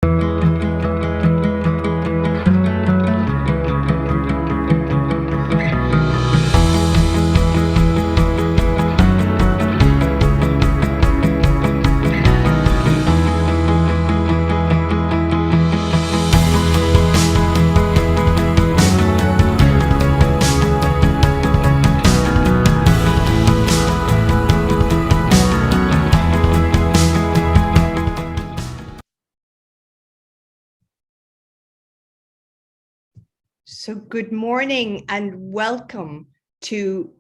So good morning and welcome to,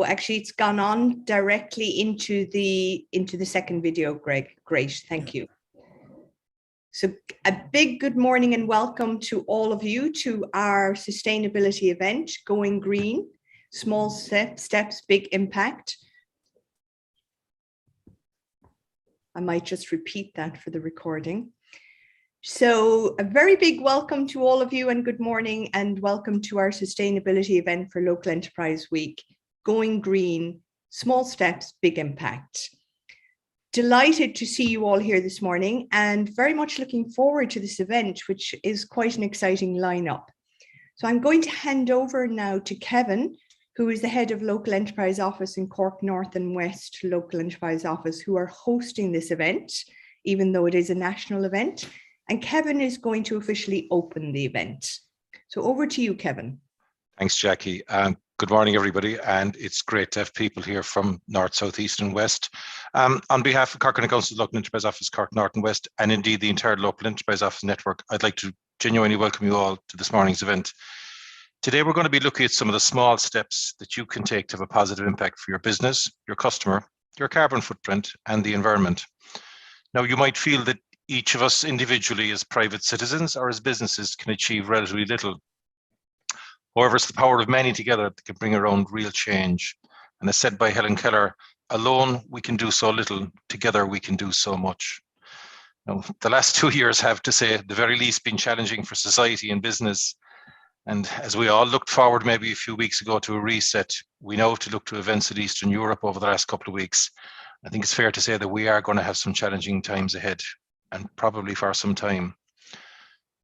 actually it's gone on directly into the second video, Greg. Great, thank you. So a big good morning and welcome to all of you to our sustainability event, Going Green, Small Steps, Big Impact. I might just repeat that for the recording. So a very big welcome to all of you and good morning and welcome to our sustainability event for Local Enterprise Week, Going Green, Small Steps, Big Impact. Delighted to see you all here this morning and very much looking forward to this event, which is quite an exciting lineup. So I'm going to hand over now to Kevin, who is the head of Local Enterprise Office in Cork North and West Local Enterprise Office, who are hosting this event, even though it is a national event. And Kevin is going to officially open the event. So over to you, Kevin. Thanks, Jackie. Good morning, everybody. And it's great to have people here from North, South, East and West. On behalf of Cork County Council's Local Enterprise Office, Cork North and West, and indeed the entire Local Enterprise Office network, I'd like to genuinely welcome you all to this morning's event. Today, we're going to be looking at some of the small steps that you can take to have a positive impact for your business, your customer, your carbon footprint, and the environment. Now, you might feel that each of us individually as private citizens or as businesses can achieve relatively little. However, it's the power of many together that can bring around real change. And as said by Helen Keller, alone we can do so little, together we can do so much. Now, the last 2 years have, to say the very least, been challenging for society and business. And as we all looked forward maybe a few weeks ago to a reset, we now have to look to events in Eastern Europe over the last couple of weeks. I think it's fair to say that we are going to have some challenging times ahead, and probably for some time.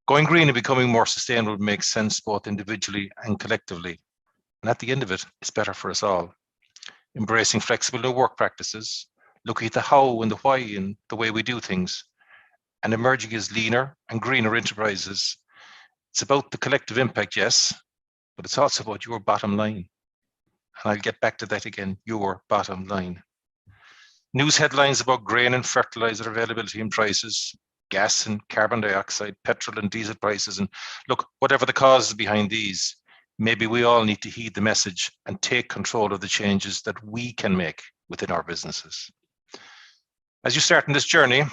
Going green and becoming more sustainable makes sense both individually and collectively. And at the end of it, it's better for us all. Embracing flexible new work practices, looking at the how and the why and the way we do things, and emerging as leaner and greener enterprises. It's about the collective impact, yes, but it's also about your bottom line. And I'll get back to that again, your bottom line. News headlines about grain and fertilizer availability and prices, gas and carbon dioxide, petrol and diesel prices, and look, whatever the cause behind these, maybe we all need to heed the message and take control of the changes that we can make within our businesses. As you start in this journey,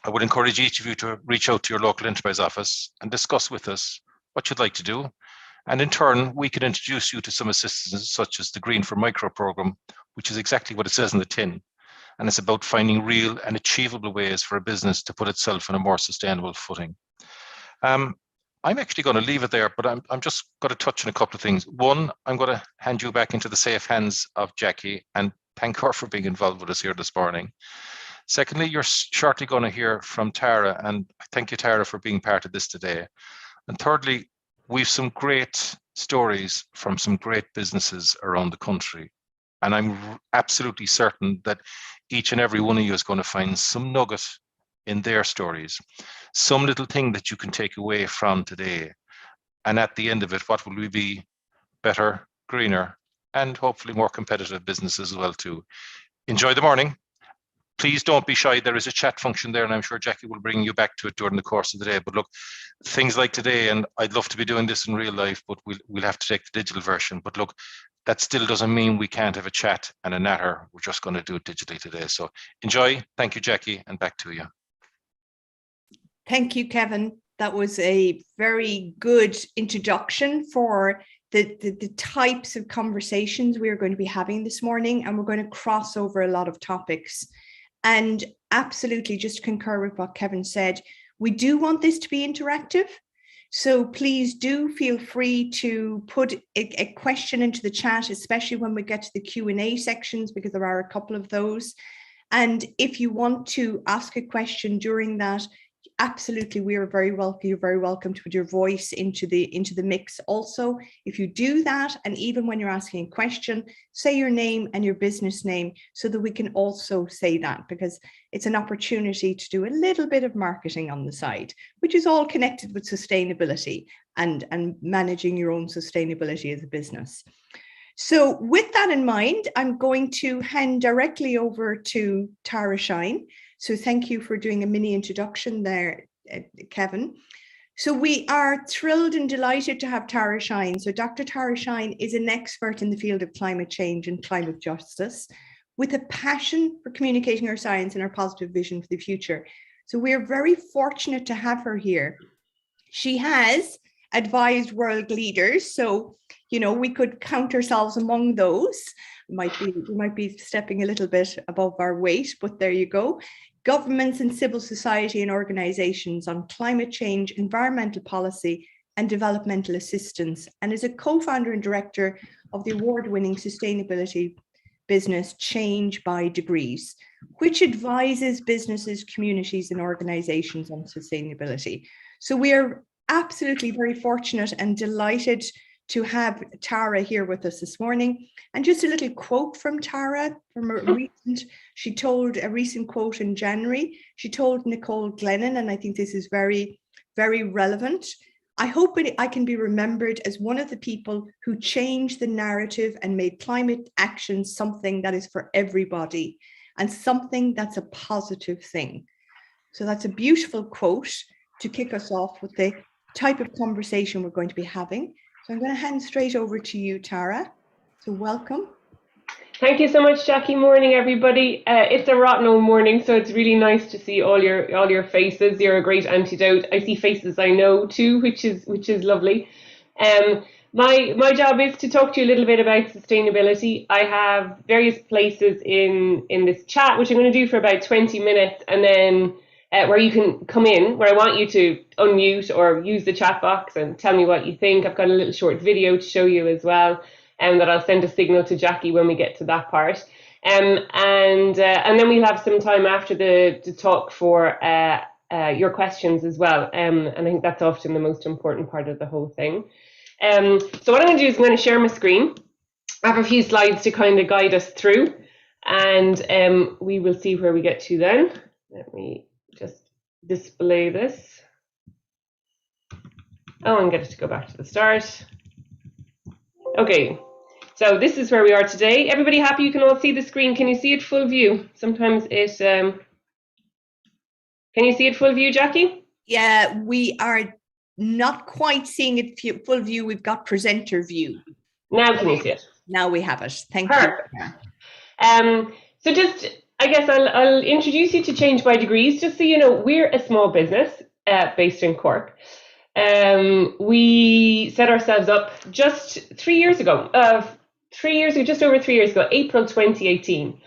I would encourage each of you to reach out to your local enterprise office and discuss with us what you'd like to do. And in turn, we can introduce you to some assistance such as the Green for Micro program, which is exactly what it says in the tin. And it's about finding real and achievable ways for a business to put itself on a more sustainable footing. I'm actually going to leave it there, but I'm just going to touch on a couple of things. One, I'm going to hand you back into the safe hands of Jackie and thank her for being involved with us here this morning. Secondly, you're shortly going to hear from Tara, and thank you, Tara, for being part of this today. And thirdly, we've some great stories from some great businesses around the country. And I'm absolutely certain that each and every one of you is going to find some nugget in their stories, some little thing that you can take away from today. And at the end of it, what will we be? Better, greener, and hopefully more competitive businesses as well too. Enjoy the morning. Please don't be shy. There is a chat function there, and I'm sure Jackie will bring you back to it during the course of the day. But look, things like today, and I'd love to be doing this in real life, but we'll have to take the digital version. But look, that still doesn't mean we can't have a chat and a natter. We're just going to do it digitally today. So enjoy. Thank you, Jackie, and back to you. Thank you, Kevin. That was a very good introduction for the types of conversations we're going to be having this morning, and we're going to cross over a lot of topics. And absolutely, just concur with what Kevin said, we do want this to be interactive. So please do feel free to put a question into the chat, especially when we get to the Q&A sections, because there are a couple of those. And if you want to ask a question during that, absolutely, we are very welcome. You're very welcome to put your voice into the mix also. If you do that, and even when you're asking a question, say your name and your business name so that we can also say that, because it's an opportunity to do a little bit of marketing on the side, which is all connected with sustainability and managing your own sustainability as a business. So with that in mind, I'm going to hand directly over to Tara Shine. So thank you for doing a mini introduction there, Kevin. So we are thrilled and delighted to have Tara Shine. So Dr. Tara Shine is an expert in the field of climate change and climate justice with a passion for communicating our science and our positive vision for the future. So we're very fortunate to have her here. She has advised world leaders. So, you know, we could count ourselves among those. We might be stepping a little bit above our weight, but there you go. Governments and civil society and organizations on climate change, environmental policy, and developmental assistance, and is a co-founder and director of the award-winning sustainability business Change by Degrees, which advises businesses, communities, and organizations on sustainability. So we are absolutely very fortunate and delighted to have Tara here with us this morning. And just a little quote from Tara from she told a recent quote in January. She told Nicole Glennon, and I think this is very, very relevant. I hope I can be remembered as one of the people who changed the narrative and made climate action something that is for everybody and something that's a positive thing. So that's a beautiful quote to kick us off with the type of conversation we're going to be having. So I'm going to hand straight over to you, Tara. So welcome. Thank you so much, Jackie. Morning, everybody. It's a rotten old morning, so it's really nice to see all your faces. You're a great antidote. I see faces I know too, which is lovely. My job is to talk to you a little bit about sustainability. I have various places in this chat, which I'm going to do for about 20 minutes, and then where you can come in, where I want you to unmute or use the chat box and tell me what you think. I've got a little short video to show you as well, and that I'll send a signal to Jackie when we get to that part. And then we'll have some time after the talk for your questions as well. And I think that's often the most important part of the whole thing. So what I'm going to do is I'm going to share my screen. I have a few slides to kind of guide us through, and we will see where we get to then. Let me just display this. Oh, and get it to go back to the start. Okay, so this is where we are today. Everybody happy? You can all see the screen. Can you see it full view? Sometimes it, can you see it full view, Jackie? Yeah, we are not quite seeing it full view. We've got presenter view. Now can you see it? Now we have it. Thank Perfect. you. So just, I guess I'll introduce you to Change by Degrees, just so you know, we're a small business based in Cork. We set ourselves up just 3 years ago, just over 3 years ago, April 2018.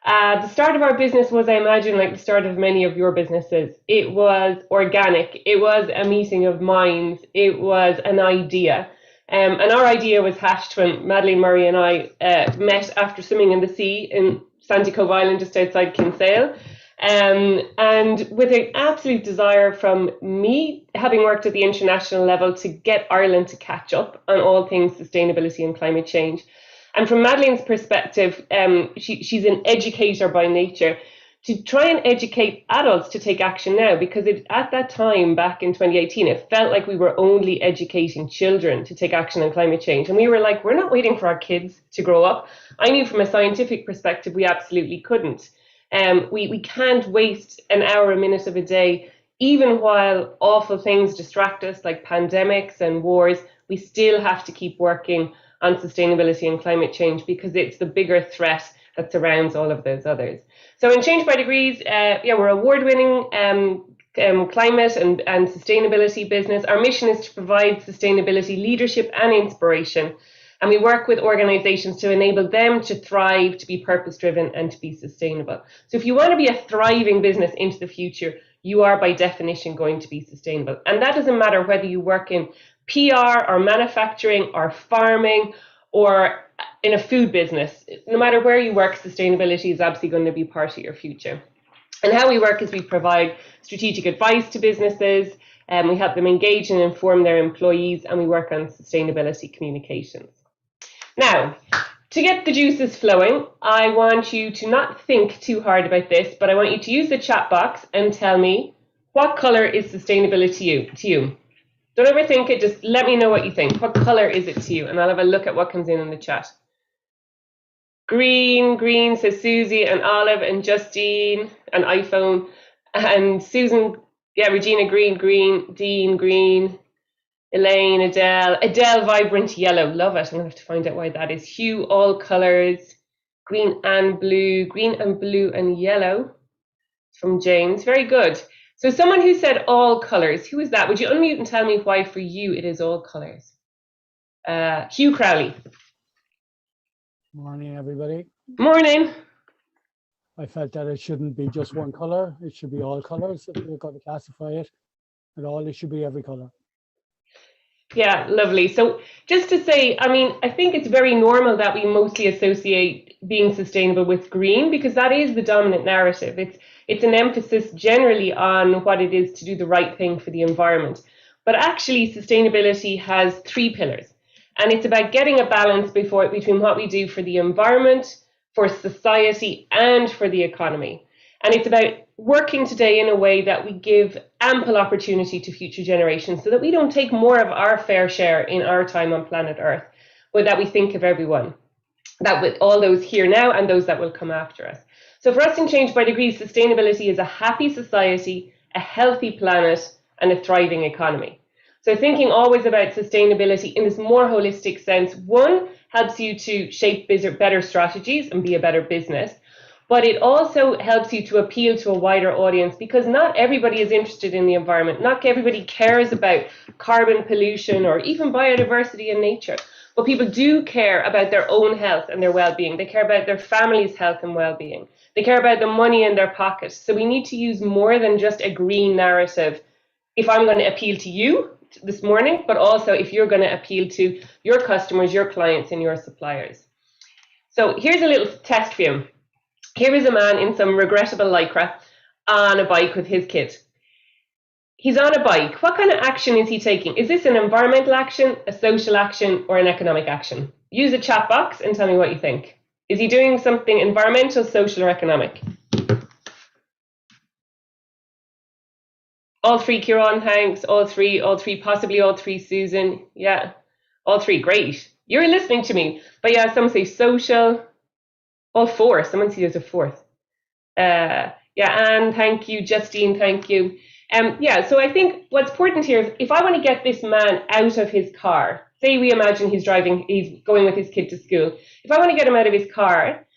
The start of our business was, I imagine, like the start of many of your businesses. It was organic. It was a meeting of minds. It was an idea. And our idea was hatched when Madeleine Murray and I met after swimming in the sea in Sandy Cove Island, just outside Kinsale. And with an absolute desire from me, having worked at the international level, to get Ireland to catch up on all things sustainability and climate change. And from Madeleine's perspective, she's an educator by nature, to try and educate adults to take action now, because at that time, back in 2018, it felt like we were only educating children to take action on climate change. And we were like, we're not waiting for our kids to grow up. I knew from a scientific perspective, we absolutely couldn't. We can't waste an hour, a minute of a day, even while awful things distract us like pandemics and wars. We still have to keep working on sustainability and climate change, because it's the bigger threat that surrounds all of those others. So in Change by Degrees, we're award-winning climate and sustainability business. Our mission is to provide sustainability leadership and inspiration. And we work with organizations to enable them to thrive, to be purpose-driven, and to be sustainable. So if you want to be a thriving business into the future, you are by definition going to be sustainable. And that doesn't matter whether you work in PR or manufacturing or farming or in a food business. No matter where you work, sustainability is absolutely going to be part of your future. And how we work is we provide strategic advice to businesses, and we help them engage and inform their employees, and we work on sustainability communications. Now, to get the juices flowing, I want you to not think too hard about this, but I want you to use the chat box and tell me, what colour is sustainability to you? Don't overthink it, just let me know what you think. What colour is it to you? And I'll have a look at what comes in the chat. Green, says Susie and Olive and Justine and iPhone. And Susan, yeah, Regina, green, Dean, green. Elaine, Adele, vibrant yellow. Love it. I'm going to have to find out why that is. Hue, all colours. Green and blue and yellow. From James. Very good. So someone who said all colours. Who is that? Would you unmute and tell me why for you it is all colours? Hugh Crowley. Morning, everybody. Morning. I felt that it shouldn't be just one colour. It should be all colours. If you're going to classify it at all, it should be every colour. Yeah, lovely. So just to say, I mean, I think it's very normal that we mostly associate being sustainable with green, because that is the dominant narrative. It's an emphasis generally on what it is to do the right thing for the environment. But actually, sustainability has 3 pillars. And it's about getting a balance between what we do for the environment, for society, and for the economy. And it's about working today in a way that we give ample opportunity to future generations so that we don't take more of our fair share in our time on planet Earth, but that we think of everyone, that with all those here now and those that will come after us. So for us in Change by Degrees, sustainability is a happy society, a healthy planet, and a thriving economy. So thinking always about sustainability in this more holistic sense, one, helps you to shape better strategies and be a better business. But it also helps you to appeal to a wider audience, because not everybody is interested in the environment. Not everybody cares about carbon pollution or even biodiversity and nature. But people do care about their own health and their well-being. They care about their family's health and well-being. They care about the money in their pocket. So we need to use more than just a green narrative if I'm going to appeal to you this morning, but also if you're going to appeal to your customers, your clients, and your suppliers. So here's a little test for you. Here is a man in some regrettable lycra on a bike with his kid. He's on a bike. What kind of action is he taking? Is this an environmental action, a social action, or an economic action? Use the chat box and tell me what you think. Is he doing something environmental, social, or economic? All 3, Kieran, thanks. All three, possibly all 3, Susan. Yeah, all 3, great. You're listening to me. But yeah, some say social. All 4, someone sees there's a 4th. Yeah, Anne, thank you. Justine, thank you. Yeah, so I think what's important here is if I want to get this man out of his car, say we imagine he's going with his kid to school. If I want to get him out of his car,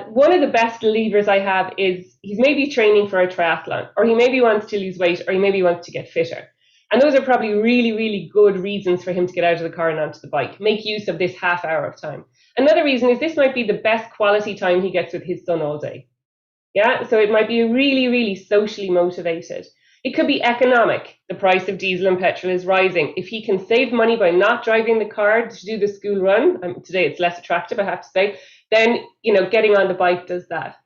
one of the best levers I have is he's maybe training for a triathlon, or he maybe wants to lose weight, or he maybe wants to get fitter. And those are probably really, really good reasons for him to get out of the car and onto the bike. Make use of this half hour of time. Another reason is this might be the best quality time he gets with his son all day. Yeah, so it might be really, really socially motivated. It could be economic. The price of diesel and petrol is rising. If he can save money by not driving the car to do the school run, today it's less attractive, I have to say, then getting on the bike does that.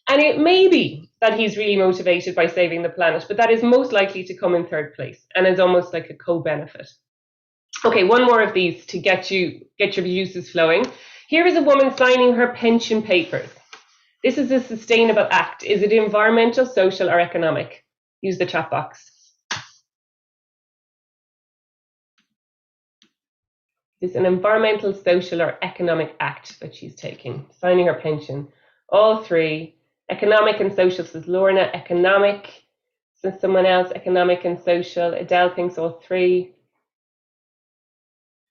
And it may be that he's really motivated by saving the planet, but that is most likely to come in third place and is almost like a co-benefit. Okay, one more of these to get your juices flowing. Here is a woman signing her pension papers. This is a sustainable act. Is it environmental, social, or economic? Use the chat box. Is this an environmental, social, or economic act that she's taking? Signing her pension. All 3. Economic and social, says Lorna. Economic, says someone else. Economic and social. Adele thinks all 3.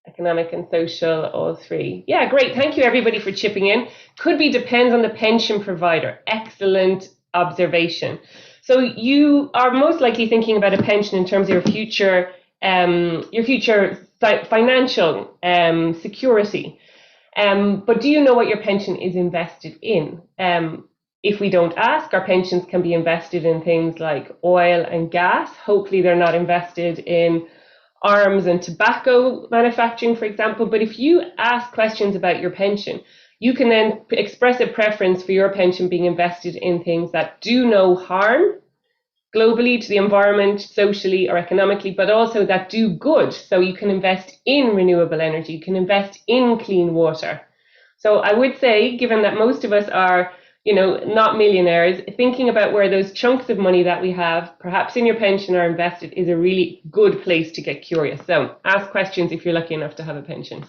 Economic and social, all 3. Yeah, great. Thank you, everybody, for chipping in. Could be depends on the pension provider. Excellent observation. So you are most likely thinking about a pension in terms of your future financial security. But do you know what your pension is invested in? If we don't ask, our pensions can be invested in things like oil and gas. Hopefully they're not invested in arms and tobacco manufacturing, for example. But if you ask questions about your pension, you can then express a preference for your pension being invested in things that do no harm globally to the environment, socially or economically, but also that do good. So you can invest in renewable energy, you can invest in clean water. So I would say, given that most of us are, not millionaires, thinking about where those chunks of money that we have, perhaps in your pension, are invested is a really good place to get curious. So ask questions if you're lucky enough to have a pension.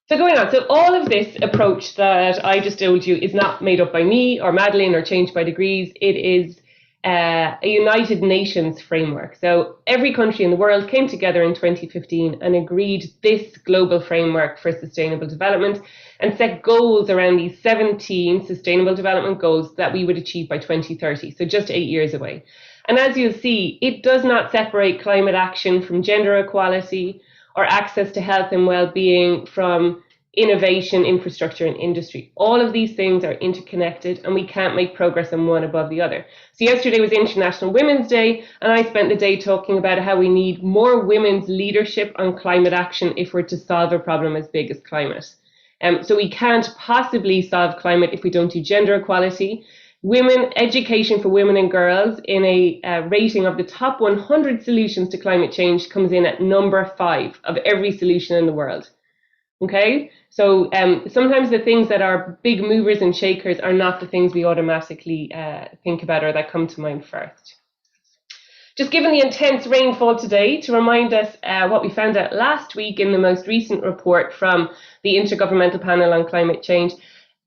So going on, so all of this approach that I just told you is not made up by me or Madeline or changed by degrees. It is a United Nations framework. So every country in the world came together in 2015 and agreed this global framework for sustainable development and set goals around these 17 sustainable development goals that we would achieve by 2030. So just 8 years away. And as you'll see, it does not separate climate action from gender equality or access to health and well-being from innovation, infrastructure, and industry. All of these things are interconnected, and we can't make progress on one above the other. So yesterday was International Women's Day, and I spent the day talking about how we need more women's leadership on climate action if we're to solve a problem as big as climate. So we can't possibly solve climate if we don't do gender equality. Education for women and girls in a rating of the top 100 solutions to climate change comes in at number 5 of every solution in the world. Okay, so sometimes the things that are big movers and shakers are not the things we automatically think about or that come to mind first. Just given the intense rainfall today, to remind us what we found out last week in the most recent report from the Intergovernmental Panel on Climate Change.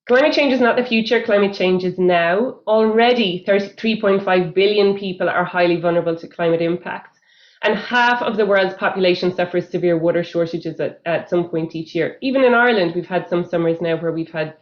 Climate change is not the future, climate change is now. Already 33.5 billion people are highly vulnerable to climate impacts, and half of the world's population suffers severe water shortages at some point each year. Even in Ireland, we've had some summers now where we've had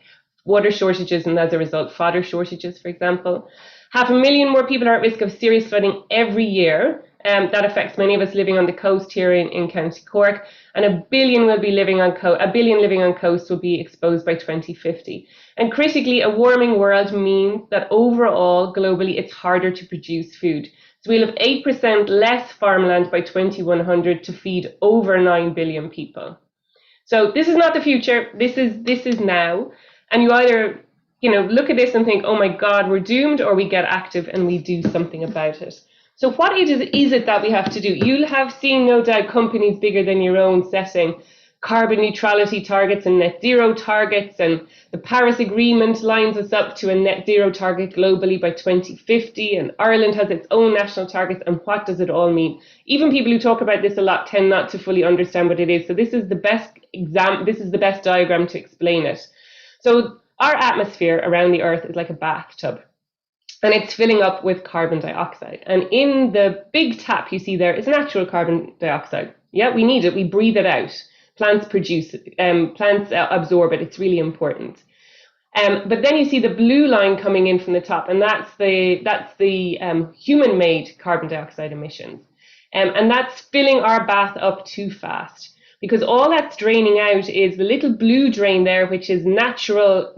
water shortages and as a result fodder shortages, for example. 500,000 more people are at risk of serious flooding every year. That affects many of us living on the coast here in County Cork, and a billion living on coast will be exposed by 2050. And critically, a warming world means that overall, globally, it's harder to produce food. So we'll have 8% less farmland by 2100 to feed over 9 billion people. So this is not the future. This is now. And you either look at this and think, oh my God, we're doomed, or we get active and we do something about it. So what is it that we have to do? You'll have seen, no doubt, companies bigger than your own setting carbon neutrality targets and net zero targets, and the Paris Agreement lines us up to a net zero target globally by 2050, and Ireland has its own national targets. And what does it all mean? Even people who talk about this a lot tend not to fully understand what it is. So this is the best diagram to explain it. So our atmosphere around the Earth is like a bathtub, and it's filling up with carbon dioxide. And in the big tap you see there is natural carbon dioxide. Yeah, we need it. We breathe it out. Plants produce it. Plants absorb it. It's really important. But then you see the blue line coming in from the top, and that's the human-made carbon dioxide emissions. And that's filling our bath up too fast, because all that's draining out is the little blue drain there, which is natural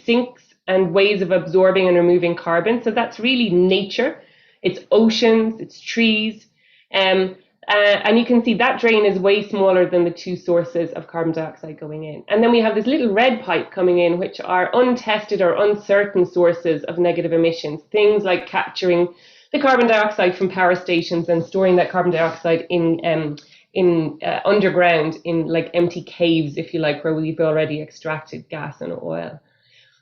sinks and ways of absorbing and removing carbon. So that's really nature. It's oceans, it's trees. And you can see that drain is way smaller than the two sources of carbon dioxide going in. And then we have this little red pipe coming in, which are untested or uncertain sources of negative emissions. Things like capturing the carbon dioxide from power stations and storing that carbon dioxide in underground in like empty caves, if you like, where we've already extracted gas and oil.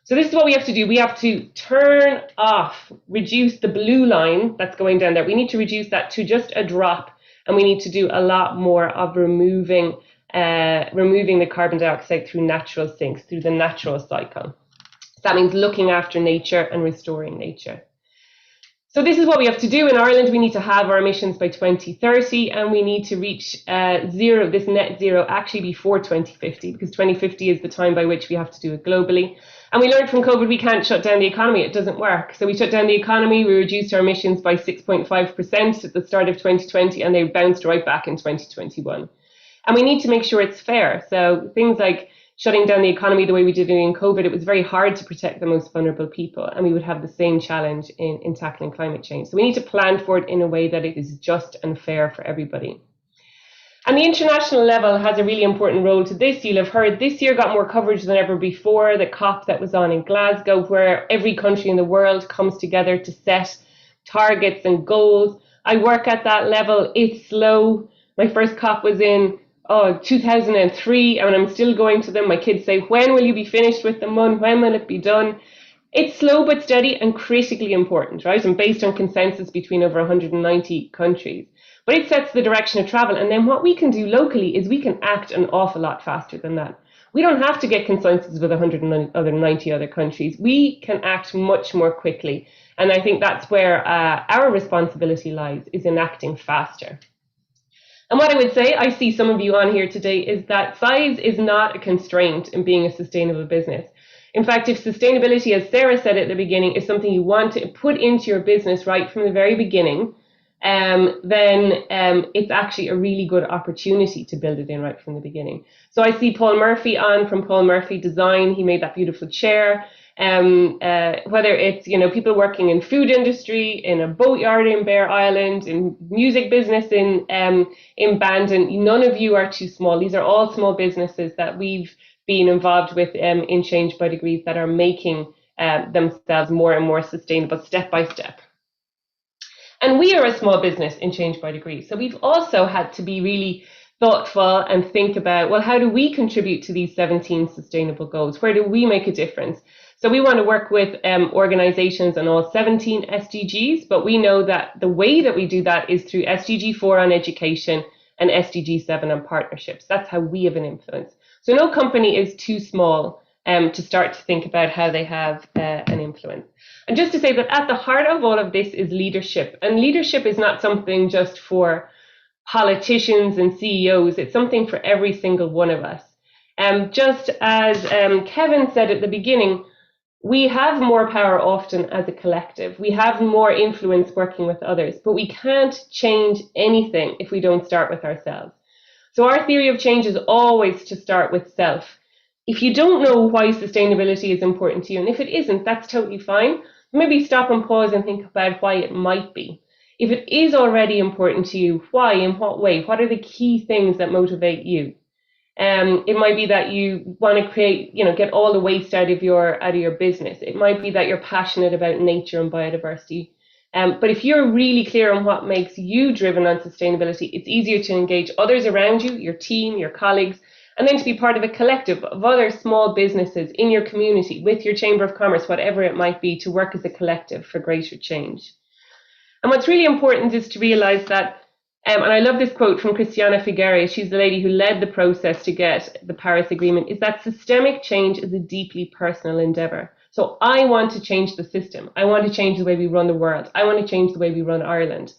So this is what we have to do. We have to turn off, reduce the blue line that's going down there. We need to reduce that to just a drop, and we need to do a lot more of removing the carbon dioxide through natural sinks, through the natural cycle. That means looking after nature and restoring nature. So this is what we have to do. In Ireland, we need to halve our emissions by 2030, and we need to reach this net zero actually before 2050, because 2050 is the time by which we have to do it globally. And we learned from COVID, we can't shut down the economy. It doesn't work. So we shut down the economy. We reduced our emissions by 6.5% at the start of 2020, and they bounced right back in 2021. And we need to make sure it's fair. So things like shutting down the economy the way we did it in COVID, it was very hard to protect the most vulnerable people. And we would have the same challenge in tackling climate change. So we need to plan for it in a way that it is just and fair for everybody. And the international level has a really important role to this. You'll have heard this year got more coverage than ever before, the COP that was on in Glasgow, where every country in the world comes together to set targets and goals. I work at that level. It's slow. My first COP was in 2003, and I'm still going to them. My kids say, when will you be finished with them, Mum? When will it be done? It's slow but steady and critically important, right? And based on consensus between over 190 countries. But it sets the direction of travel. And then what we can do locally is we can act an awful lot faster than that. We don't have to get consensus with 190 other countries. We can act much more quickly. And I think that's where our responsibility lies, is in acting faster. And what I would say, I see some of you on here today, is that size is not a constraint in being a sustainable business. In fact, if sustainability, as Sarah said at the beginning, is something you want to put into your business right from the very beginning, then it's actually a really good opportunity to build it in right from the beginning. So I see Paul Murphy on from Paul Murphy Design. He made that beautiful chair. Whether it's people working in food industry, in a boatyard in Bear Island, in music business in Bandon, none of you are too small. These are all small businesses that we've been involved with in Change by Degrees that are making themselves more and more sustainable step by step. And we are a small business in Change by Degrees. So we've also had to be really thoughtful and think about, well, how do we contribute to these 17 sustainable goals? Where do we make a difference? So we want to work with organizations on all 17 SDGs, but we know that the way that we do that is through SDG 4 on education and SDG 7 on partnerships. That's how we have an influence. So no company is too small to start to think about how they have an influence. And just to say that at the heart of all of this is leadership. And leadership is not something just for politicians and CEOs. It's something for every single one of us. Just as Kevin said at the beginning, we have more power often as a collective. We have more influence working with others, but we can't change anything if we don't start with ourselves. So our theory of change is always to start with self. If you don't know why sustainability is important to you, and if it isn't, that's totally fine. Maybe stop and pause and think about why it might be. If it is already important to you, why, in what way? What are the key things that motivate you? It might be that you want to create, get all the waste out of your business. It might be that you're passionate about nature and biodiversity. But if you're really clear on what makes you driven on sustainability, it's easier to engage others around you, your team, your colleagues, and then to be part of a collective of other small businesses in your community, with your Chamber of Commerce, whatever it might be, to work as a collective for greater change. And what's really important is to realize that, and I love this quote from Christiana Figueres, she's the lady who led the process to get the Paris Agreement, is that systemic change is a deeply personal endeavor. So I want to change the system. I want to change the way we run the world. I want to change the way we run Ireland.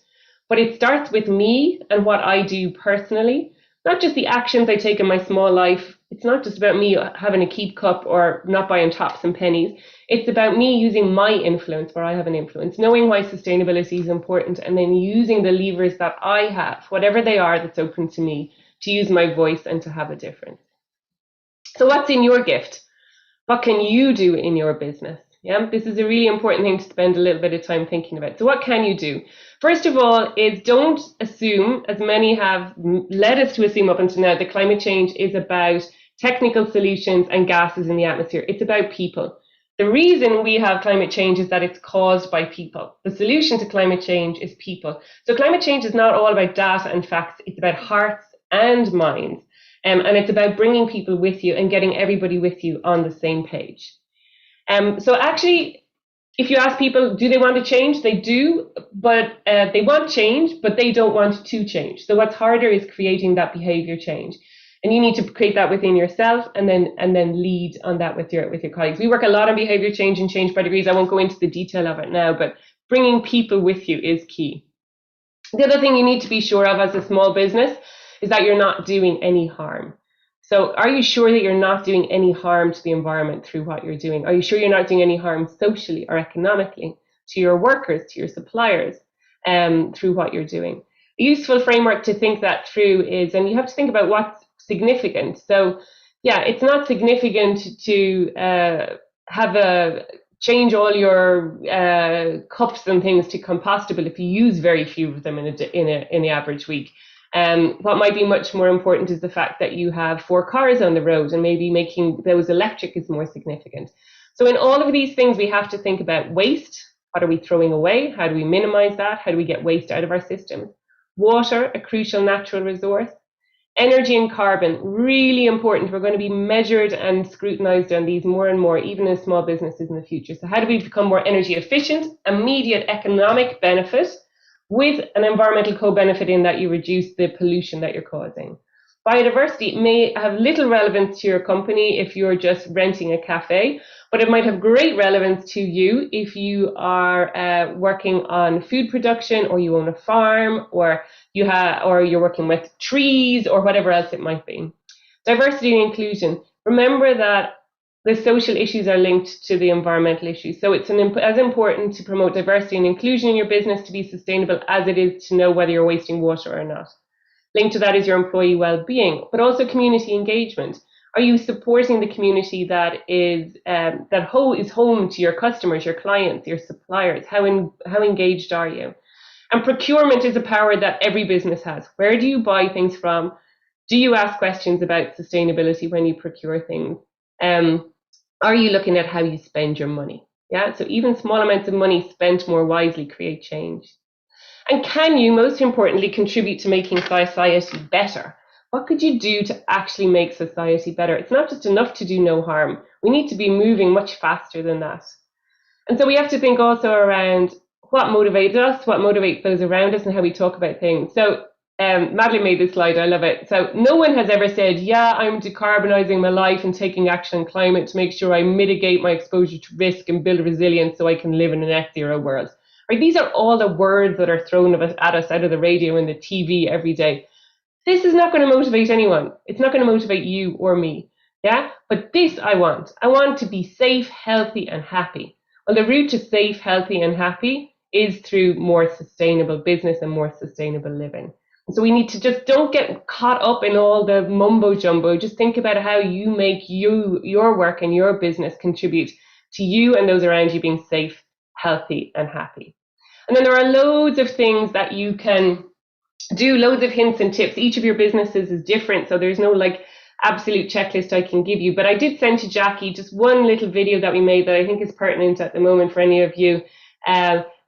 But it starts with me and what I do personally, not just the actions I take in my small life. It's not just about me having a keep cup or not buying tops and pennies. It's about me using my influence where I have an influence, knowing why sustainability is important, and then using the levers that I have, whatever they are that's open to me, to use my voice and to have a difference. So what's in your gift? What can you do in your business? Yeah, this is a really important thing to spend a little bit of time thinking about. So what can you do? First of all is don't assume, as many have led us to assume up until now, that climate change is about technical solutions and gases in the atmosphere. It's about people. The reason we have climate change is that it's caused by people. The solution to climate change is people. So climate change is not all about data and facts. It's about hearts and minds. And it's about bringing people with you and getting everybody with you on the same page. So actually, if you ask people, do they want to change? They do, but they want change, but they don't want to change. So what's harder is creating that behavior change. And you need to create that within yourself and then lead on that with your colleagues. We work a lot on behavior change and Change by Degrees. I won't go into the detail of it now, but bringing people with you is key. The other thing you need to be sure of as a small business is that you're not doing any harm. So are you sure that you're not doing any harm to the environment through what you're doing? Are you sure you're not doing any harm socially or economically to your workers, to your suppliers, through what you're doing? A useful framework to think that through is, and you have to think about what's significant. So yeah, it's not significant to change all your cups and things to compostable if you use very few of them in the average week. What might be much more important is the fact that you have 4 cars on the road, and maybe making those electric is more significant. So in all of these things, we have to think about waste. What are we throwing away? How do we minimize that? How do we get waste out of our systems? Water, a crucial natural resource. Energy and carbon, really important. We're going to be measured and scrutinized on these more and more, even in small businesses in the future. So how do we become more energy efficient, immediate economic benefit, with an environmental co-benefit in that you reduce the pollution that you're causing? Biodiversity may have little relevance to your company if you're just renting a cafe, but it might have great relevance to you if you are working on food production, or you own a farm, or you're working with trees, or whatever else it might be. Diversity and inclusion. Remember that the social issues are linked to the environmental issues. So it's as important to promote diversity and inclusion in your business to be sustainable as it is to know whether you're wasting water or not. Linked to that is your employee well-being, but also community engagement. Are you supporting the community that is home to your customers, your clients, your suppliers? How engaged are you? And procurement is a power that every business has. Where do you buy things from? Do you ask questions about sustainability when you procure things? Are you looking at how you spend your money? Yeah, so even small amounts of money spent more wisely create change. And can you, most importantly, contribute to making society better? What could you do to actually make society better? It's not just enough to do no harm. We need to be moving much faster than that. And so we have to think also around what motivates us, what motivates those around us, and how we talk about things. So Madeline made this slide, I love it. So no one has ever said, yeah, I'm decarbonizing my life and taking action on climate to make sure I mitigate my exposure to risk and build resilience so I can live in a net zero world. Right? These are all the words that are thrown at us out of the radio and the TV every day. This is not going to motivate anyone. It's not going to motivate you or me. Yeah, but this I want. I want to be safe, healthy, and happy. Well, the route to safe, healthy, and happy is through more sustainable business and more sustainable living. And so we need to just don't get caught up in all the mumbo jumbo. Just think about how you make your work and your business contribute to you and those around you being safe, healthy, and happy. And then there are loads of things that you can do, loads of hints and tips. Each of your businesses is different, so there's no absolute checklist I can give you. But I did send to Jackie just one little video that we made that I think is pertinent at the moment for any of you.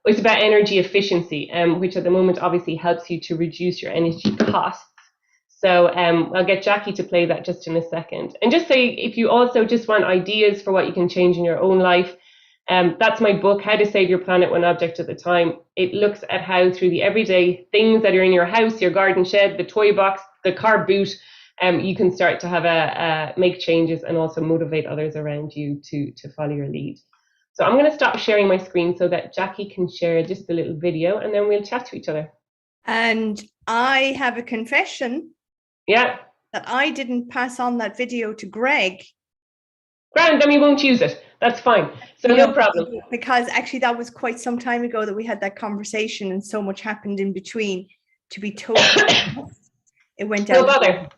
It's about energy efficiency, which at the moment obviously helps you to reduce your energy costs. So I'll get Jackie to play that just in a second. And just say, if you also just want ideas for what you can change in your own life, that's my book, How to Save Your Planet One Object at a Time. It looks at how through the everyday things that are in your house, your garden shed, the toy box, the car boot, you can start to have make changes and also motivate others around you to follow your lead. So I'm going to stop sharing my screen so that Jackie can share just a little video, and then we'll chat to each other. And I have a confession. Yeah. That I didn't pass on that video to Greg. Grand, then we won't use it. That's fine. So no problem. Because actually that was quite some time ago that we had that conversation, and so much happened in between. To be totally honest, it went out.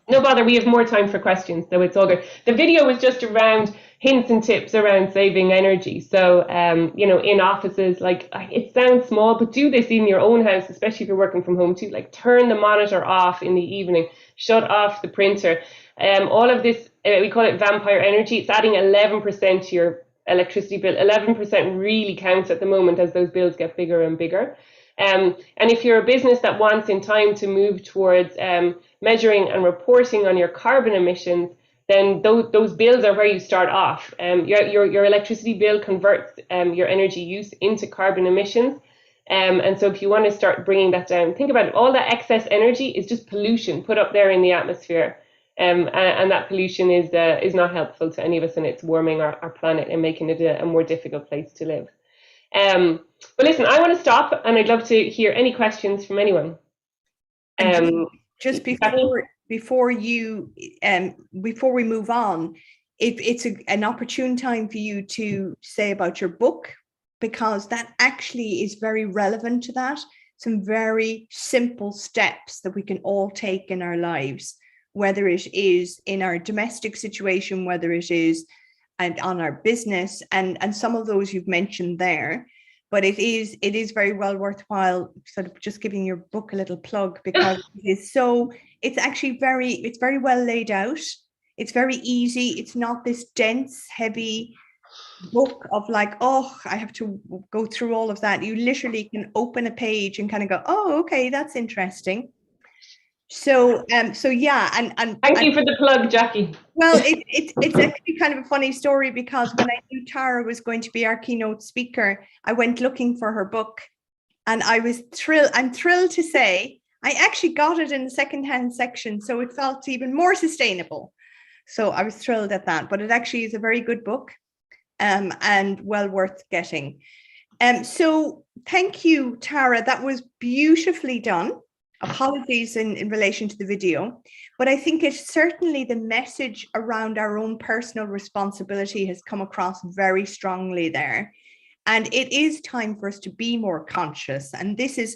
No bother. We have more time for questions, so it's all good. The video was just around hints and tips around saving energy. So, in offices, it sounds small, but do this in your own house, especially if you're working from home too. Turn the monitor off in the evening, shut off the printer. All of this, we call it vampire energy. It's adding 11% to your electricity bill. 11% really counts at the moment as those bills get bigger and bigger. And if you're a business that wants in time to move towards measuring and reporting on your carbon emissions, then those bills are where you start off. Your electricity bill converts your energy use into carbon emissions. And so if you want to start bringing that down, think about it. All that excess energy is just pollution put up there in the atmosphere. And that pollution is not helpful to any of us, and it's warming our planet and making it a more difficult place to live. But listen, I want to stop, and I'd love to hear any questions from anyone. Just before we move on, it's an opportune time for you to say about your book, because that actually is very relevant to that. Some very simple steps that we can all take in our lives, whether it is in our domestic situation, whether it is and on our business, and some of those you've mentioned there. but it is very well worthwhile sort of just giving your book a little plug, because it's actually it's very well laid out. It's very easy. It's not this dense, heavy book of like, oh, I have to go through all of that. You literally can open a page and kind of go, oh, okay, that's interesting. So yeah, and thank you for the plug, Jackie. Well, it's actually kind of a funny story, because when I knew Tara was going to be our keynote speaker, I went looking for her book, and I was thrilled. I'm thrilled to say I actually got it in the secondhand section, so it felt even more sustainable. So I was thrilled at that. But it actually is a very good book, and well worth getting. So thank you, Tara. That was beautifully done. Apologies in relation to the video, but I think it's certainly the message around our own personal responsibility has come across very strongly there. And it is time for us to be more conscious. And this is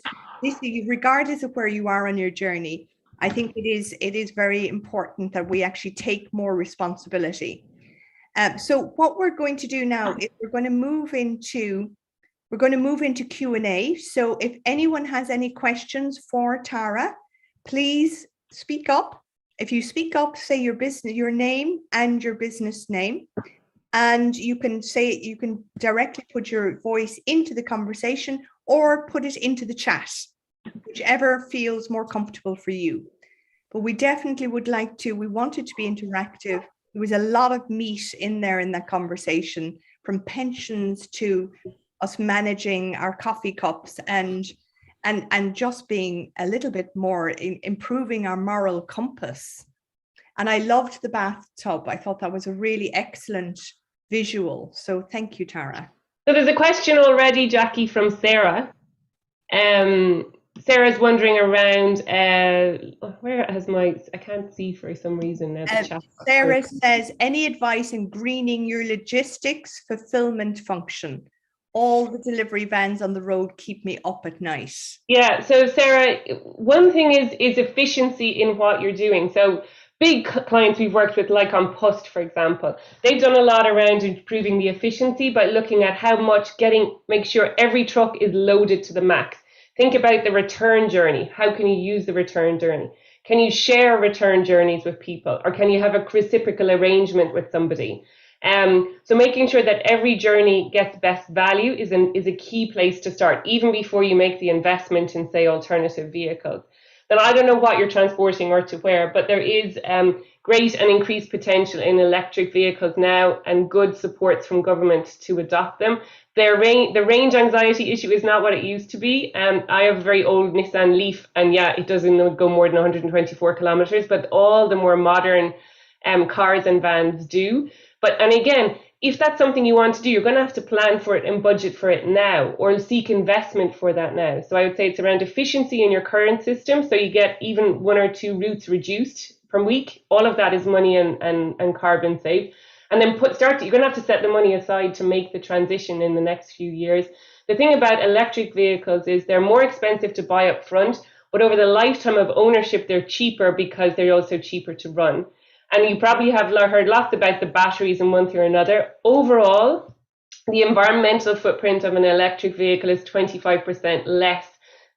regardless of where you are on your journey, I think it is very important that we actually take more responsibility. So what we're going to do now is we're going to move into Q&A. So if anyone has any questions for Tara, please speak up. If you speak up, say your name and your business name. And you can directly put your voice into the conversation or put it into the chat, whichever feels more comfortable for you. But we definitely we wanted to be interactive. There was a lot of meat in there in that conversation, from pensions to us managing our coffee cups and just being a little bit more improving our moral compass. And I loved the bathtub. I thought that was a really excellent visual. So thank you, Tara. So there's a question already, Jackie, from Sarah. Sarah's wondering around, where has I can't see for some reason now. The chat. Sarah says, any advice in greening your logistics fulfillment function? All the delivery vans on the road keep me up at night. Yeah, so Sarah, one thing is efficiency in what you're doing. So big clients we've worked with, like on Post, for example, they've done a lot around improving the efficiency by looking at how much make sure every truck is loaded to the max. Think about the return journey. How can you use the return journey? Can you share return journeys with people, or can you have a reciprocal arrangement with somebody? So making sure that every journey gets best value is a key place to start, even before you make the investment in, say, alternative vehicles. Then I don't know what you're transporting or to where, but there is great and increased potential in electric vehicles now, and good supports from government to adopt them. The range anxiety issue is not what it used to be. I have a very old Nissan Leaf, and yeah, it doesn't go more than 124 kilometers, but all the more modern cars and vans do. And again, if that's something you want to do, you're going to have to plan for it and budget for it now, or seek investment for that now. So I would say it's around efficiency in your current system. So you get even 1 or 2 routes reduced per week. All of that is money and carbon saved. And then you're going to have to set the money aside to make the transition in the next few years. The thing about electric vehicles is they're more expensive to buy up front, but over the lifetime of ownership, they're cheaper because they're also cheaper to run. And you probably have heard lots about the batteries in one thing or another. Overall, the environmental footprint of an electric vehicle is 25% less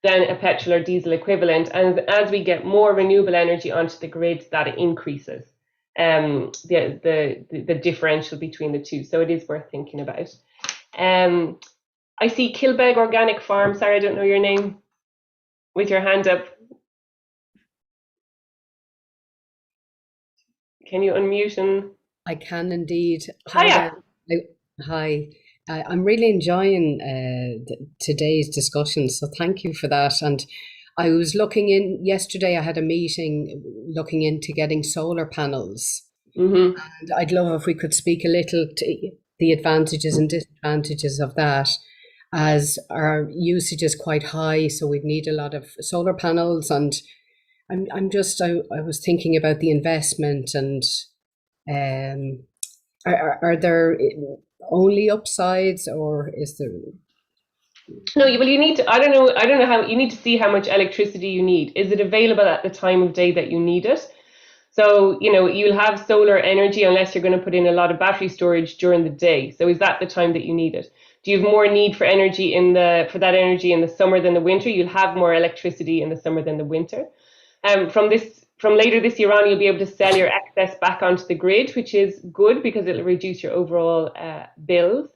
than a petrol or diesel equivalent. And as we get more renewable energy onto the grid, that increases the differential between the two. So it is worth thinking about. I see Kilbeg Organic Farm. Sorry, I don't know your name. With your hand up. Can you unmute? I can indeed. Hiya. Hi. I'm really enjoying today's discussion, so thank you for that. And I was looking in yesterday, I had a meeting looking into getting solar panels. Mm-hmm. And I'd love if we could speak a little to the advantages and disadvantages of that, as our usage is quite high, so we'd need a lot of solar panels. And I was thinking about the investment, and are there only upsides, or is there? No, well, you need to, I don't know how, you need to see how much electricity you need. Is it available at the time of day that you need it? So, you'll have solar energy unless you're going to put in a lot of battery storage during the day. So is that the time that you need it? Do you have more need for energy for that energy in the summer than the winter? You'll have more electricity in the summer than the winter. From later this year on, you'll be able to sell your excess back onto the grid, which is good because it'll reduce your overall bills.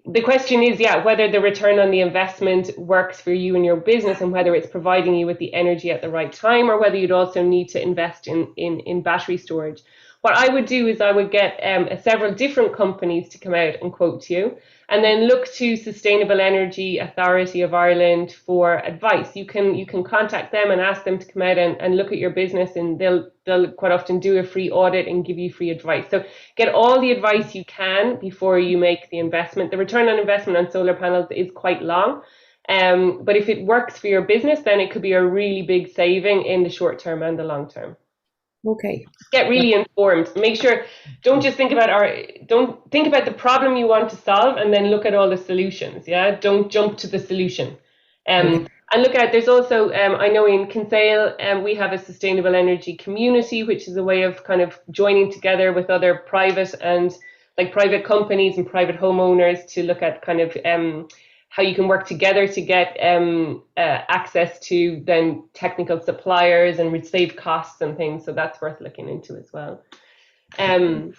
The question is, whether the return on the investment works for you and your business, and whether it's providing you with the energy at the right time, or whether you'd also need to invest in battery storage. What I would do is I would get several different companies to come out and quote to you, and then look to Sustainable Energy Authority of Ireland for advice. You can contact them and ask them to come out and look at your business, and they'll quite often do a free audit and give you free advice. So get all the advice you can before you make the investment. The return on investment on solar panels is quite long, but if it works for your business, then it could be a really big saving in the short term and the long term. Okay. Get really informed. Make sure, don't think about the problem you want to solve and then look at all the solutions. Yeah, don't jump to the solution. And look at, there's also, I know in Kinsale, we have a sustainable energy community, which is a way of kind of joining together with other private companies and private homeowners to look at kind of how you can work together to get access to then technical suppliers and save costs and things. So that's worth looking into as well. And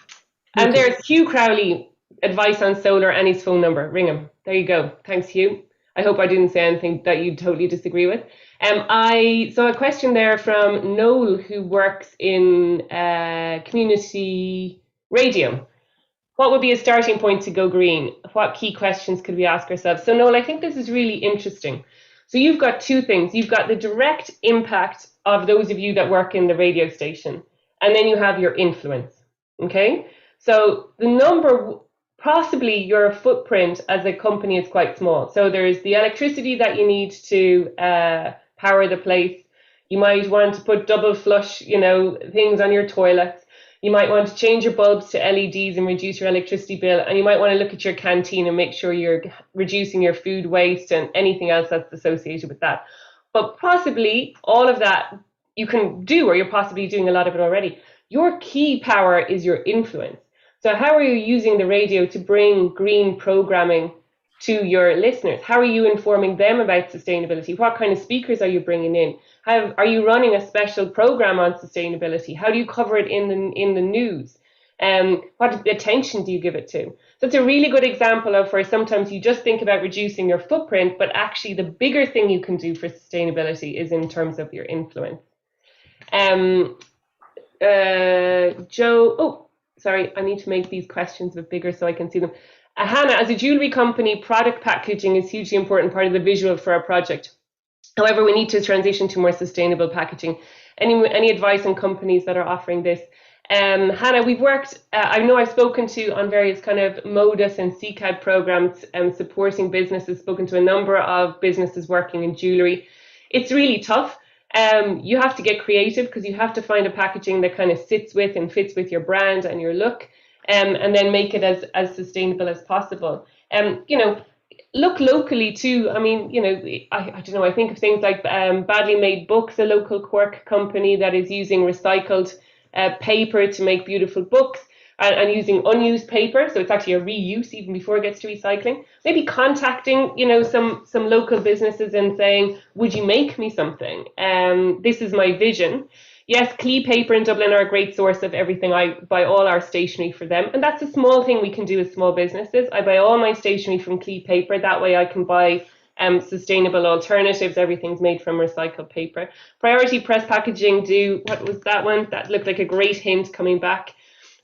there's Hugh Crowley, advice on solar, and his phone number. Ring him. There you go. Thanks, Hugh. I hope I didn't say anything that you totally disagree with. I saw a question there from Noel, who works in community radio. What would be a starting point to go green? What key questions could we ask ourselves? So Noel, I think this is really interesting. So you've got two things. You've got the direct impact of those of you that work in the radio station, and then you have your influence, okay? So possibly your footprint as a company is quite small. So there's the electricity that you need to power the place. You might want to put double flush, things on your toilets. You might want to change your bulbs to LEDs and reduce your electricity bill. And you might want to look at your canteen and make sure you're reducing your food waste and anything else that's associated with that. But possibly all of that you can do, or you're possibly doing a lot of it already. Your key power is your influence. So how are you using the radio to bring green programming to your listeners? How are you informing them about sustainability? What kind of speakers are you bringing in? Are you running a special program on sustainability? How do you cover it in the news? What attention do you give it to? So it's a really good example of where sometimes you just think about reducing your footprint, but actually the bigger thing you can do for sustainability is in terms of your influence. Joe, sorry, I need to make these questions a bit bigger so I can see them. Hannah, as a jewellery company, product packaging is a hugely important part of the visual for our project. However, we need to transition to more sustainable packaging. Any advice on companies that are offering this? Hannah, we've worked, I know I've spoken to on various kind of MODUS and CCAD programs supporting businesses, spoken to a number of businesses working in jewellery. It's really tough. You have to get creative because you have to find a packaging that kind of sits with and fits with your brand and your look, and then make it as sustainable as possible. Look locally too. I mean, I don't know, I think of things like Badly Made Books, a local Cork company that is using recycled paper to make beautiful books and using unused paper. So it's actually a reuse even before it gets to recycling. Maybe contacting, some local businesses and saying, would you make me something? This is my vision. Yes, Clee Paper in Dublin are a great source of everything. I buy all our stationery for them. And that's a small thing we can do as small businesses. I buy all my stationery from Clee Paper. That way I can buy sustainable alternatives. Everything's made from recycled paper. Priority Press Packaging what was that one? That looked like a great hint coming back.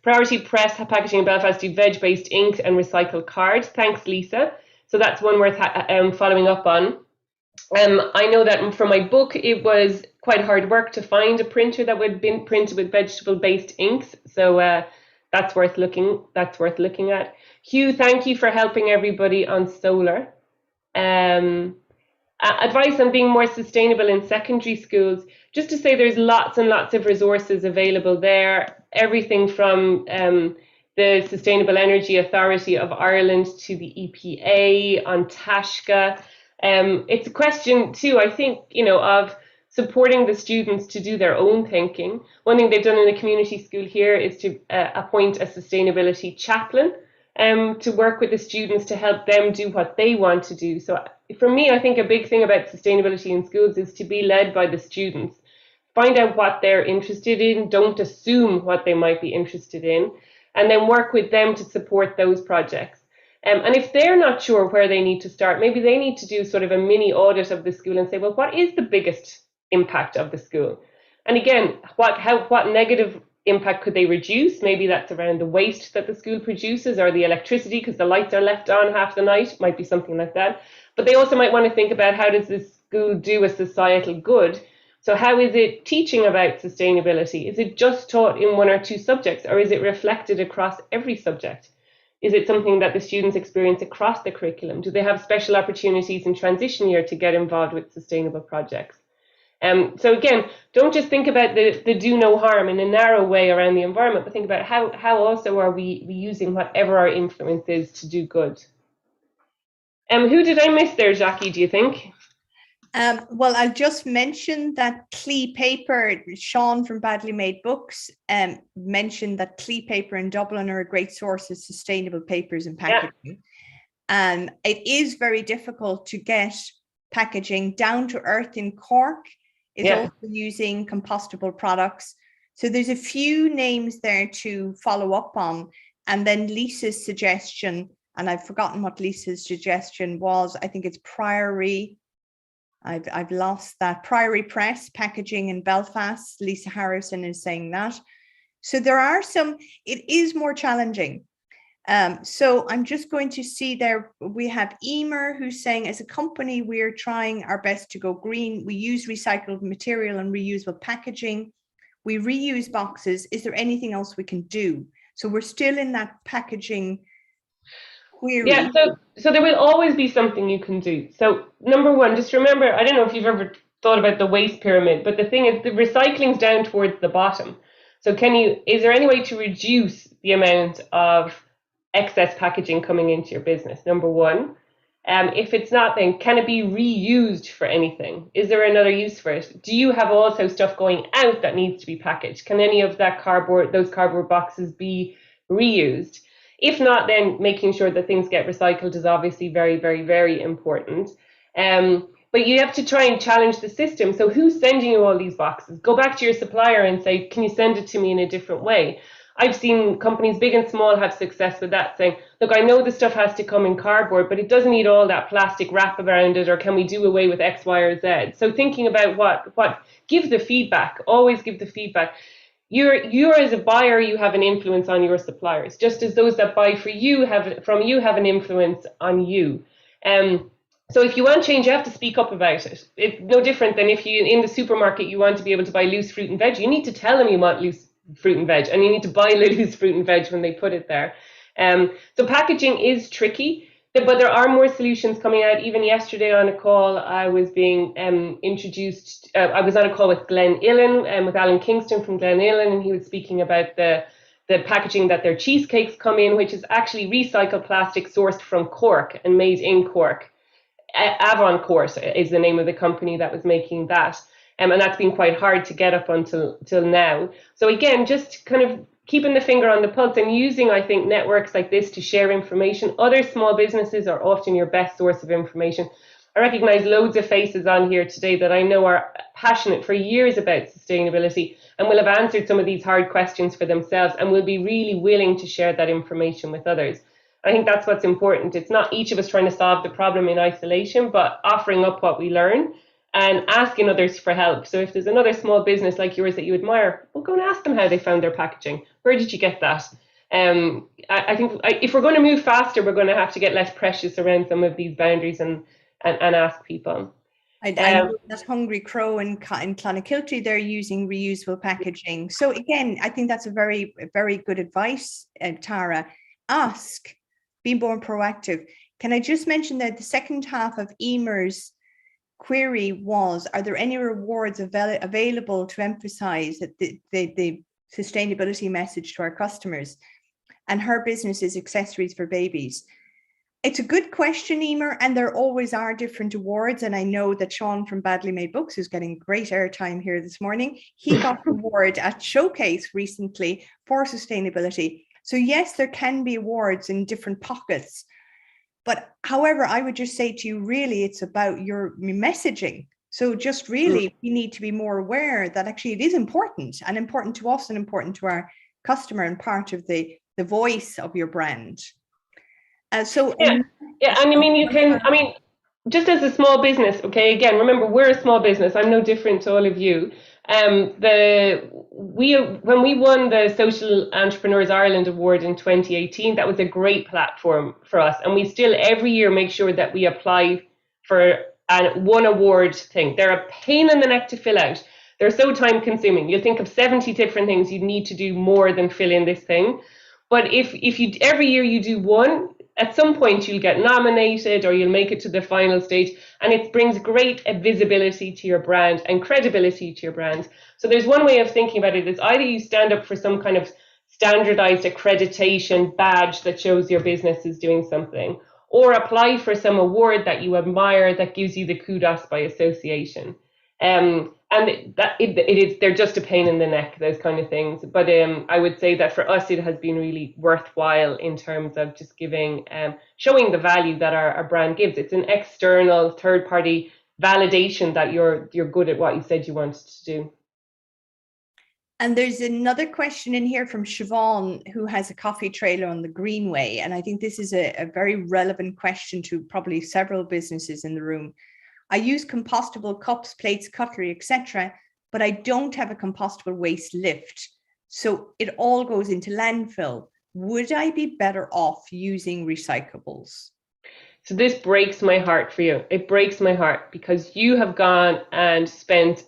Priority Press Packaging in Belfast do veg-based ink and recycled cards. Thanks, Lisa. So that's one worth following up on. I know that for my book, it was quite hard work to find a printer that would be printed with vegetable-based inks. So that's worth looking at. Hugh, thank you for helping everybody on solar. Advice on being more sustainable in secondary schools. Just to say there's lots and lots of resources available there. Everything from the Sustainable Energy Authority of Ireland to the EPA on TASCA. It's a question too, I think, of supporting the students to do their own thinking. One thing they've done in the community school here is to appoint a sustainability chaplain. to work with the students to help them do what they want to do. So for me, I think a big thing about sustainability in schools is to be led by the students. Find out what they're interested in, don't assume what they might be interested in, and then work with them to support those projects. And if they're not sure where they need to start, maybe they need to do sort of a mini audit of the school and say, well, what is the biggest impact of the school? And again, what negative impact could they reduce? Maybe that's around the waste that the school produces, or the electricity because the lights are left on half the night, might be something like that. But they also might want to think about, how does this school do a societal good? So how is it teaching about sustainability? Is it just taught in one or two subjects, or is it reflected across every subject? Is it something that the students experience across the curriculum? Do they have special opportunities in transition year to get involved with sustainable projects? So again, don't just think about the do no harm in a narrow way around the environment, but think about how also are we using whatever our influence is to do good. Who did I miss there, Jackie, do you think? Well, I'll just mention that Clee Paper, Sean from Badly Made Books, mentioned that Clee Paper in Dublin are a great source of sustainable papers and packaging. And it is very difficult to get packaging. Down to Earth in Cork is also using compostable products. So there's a few names there to follow up on. And then Lisa's suggestion, and I've forgotten what Lisa's suggestion was. I think it's Priory. I've lost that. Priory Press packaging in Belfast. Lisa Harrison is saying that. So there are some, it is more challenging. So I'm just going to see there, we have Emer who's saying, as a company, we're trying our best to go green. We use recycled material and reusable packaging. We reuse boxes. Is there anything else we can do? So we're still in that packaging query. Yeah, so there will always be something you can do. So number one, just remember, I don't know if you've ever thought about the waste pyramid, but the thing is the recycling's down towards the bottom. So is there any way to reduce the amount of excess packaging coming into your business? Number one. If it's not, then can it be reused for anything? Is there another use for it? Do you have also stuff going out that needs to be packaged? Can any of those cardboard boxes be reused? If not, then making sure that things get recycled is obviously very, very, very important. But you have to try and challenge the system. So who's sending you all these boxes? Go back to your supplier and say, can you send it to me in a different way? I've seen companies big and small have success with that, saying, look, I know the stuff has to come in cardboard, but it doesn't need all that plastic wrap around it, or can we do away with X, Y, or Z? So thinking about what give the feedback, always give the feedback. You're as a buyer, you have an influence on your suppliers, just as those that buy from you have an influence on you. So if you want change, you have to speak up about it. It's no different than if you in the supermarket you want to be able to buy loose fruit and veg. You need to tell them you want loose fruit and veg, and you need to buy loose fruit and veg when they put it there. So packaging is tricky, but there are more solutions coming out. Even yesterday on a call, I was being introduced. I was on a call with Glen Illen, with Alan Kingston from Glen Illen, and he was speaking about the packaging that their cheesecakes come in, which is actually recycled plastic sourced from Cork and made in Cork. Avon Course is the name of the company that was making that. And that's been quite hard to get up until now. So again, just kind of keeping the finger on the pulse and using, I think, networks like this to share information. Other small businesses are often your best source of information. I recognize loads of faces on here today that I know are passionate for years about sustainability and will have answered some of these hard questions for themselves and will be really willing to share that information with others. I think that's what's important. It's not each of us trying to solve the problem in isolation, but offering up what we learn and asking others for help. So if there's another small business like yours that you admire, well, go and ask them how they found their packaging. Where did you get that? I think if we're going to move faster, we're going to have to get less precious around some of these boundaries and ask people. I know that Hungry Crow in Clonakilty, they're using reusable packaging. So again, I think that's a very, very good advice, Tara. Ask, be more proactive. Can I just mention that the second half of Emer's query was, are there any rewards available to emphasize that the sustainability message to our customers? And her business is accessories for babies. It's a good question, Emer, and there always are different awards. And I know that Sean from Badly Made Books is getting great airtime here this morning. He got an award at Showcase recently for sustainability. So yes, there can be awards in different pockets. But however, I would just say to you, really, it's about your messaging. So just really, we need to be more aware that actually it is important, and important to us and important to our customer, and part of the voice of your brand. Yeah, and I mean, just as a small business, okay, again, remember, we're a small business. I'm no different to all of you. When we won the Social Entrepreneurs Ireland Award in 2018, that was a great platform for us. And we still every year make sure that we apply for one award thing. They're a pain in the neck to fill out. They're so time consuming. You'll think of 70 different things you need to do more than fill in this thing. But if you every year you do one, at some point you'll get nominated or you'll make it to the final stage, and it brings great visibility to your brand and credibility to your brand. So there's one way of thinking about it is either you stand up for some kind of standardized accreditation badge that shows your business is doing something, or apply for some award that you admire that gives you the kudos by association. And they're just a pain in the neck, those kind of things. But I would say that for us, it has been really worthwhile in terms of just showing the value that our brand gives. It's an external third-party validation that you're good at what you said you wanted to do. And there's another question in here from Siobhan, who has a coffee trailer on the Greenway. And I think this is a very relevant question to probably several businesses in the room. I use compostable cups, plates, cutlery, etc., but I don't have a compostable waste lift. So it all goes into landfill. Would I be better off using recyclables? So this breaks my heart for you. It breaks my heart because you have gone and spent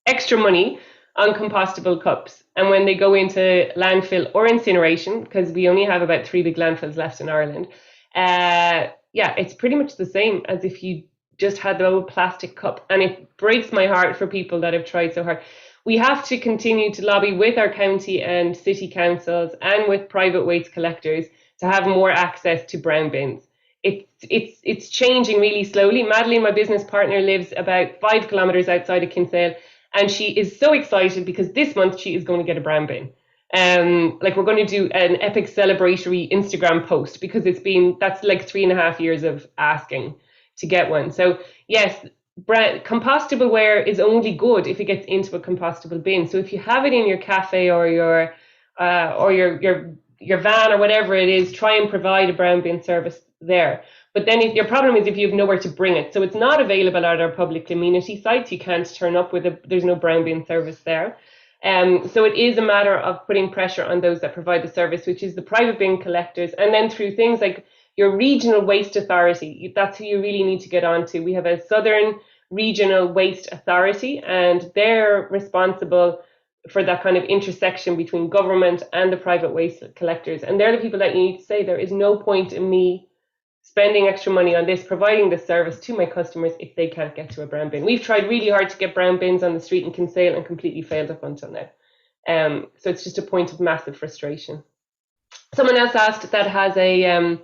extra money on compostable cups. And when they go into landfill or incineration, because we only have about 3 big landfills left in Ireland, it's pretty much the same as if you just had the old plastic cup. And it breaks my heart for people that have tried so hard. We have to continue to lobby with our county and city councils and with private waste collectors to have more access to brown bins. It's changing really slowly. Madeline, my business partner, lives about 5 kilometers outside of Kinsale, and she is so excited because this month she is going to get a brown bin. We're going to do an epic celebratory Instagram post because that's like 3.5 years of asking to get one. So yes, compostable ware is only good if it gets into a compostable bin. So if you have it in your cafe or your van or whatever it is, try and provide a brown bin service there. But then your problem is if you have nowhere to bring it. So it's not available at our public amenity sites. You can't turn up there's no brown bin service there. So it is a matter of putting pressure on those that provide the service, which is the private bin collectors, and then through things like your regional waste authority. That's who you really need to get onto. We have a Southern Regional Waste Authority, and they're responsible for that kind of intersection between government and the private waste collectors. And they're the people that you need to say, there is no point in me spending extra money on this, providing this service to my customers if they can't get to a brown bin. We've tried really hard to get brown bins on the street in Kinsale and completely failed up until now. So it's just a point of massive frustration. Someone else asked that has a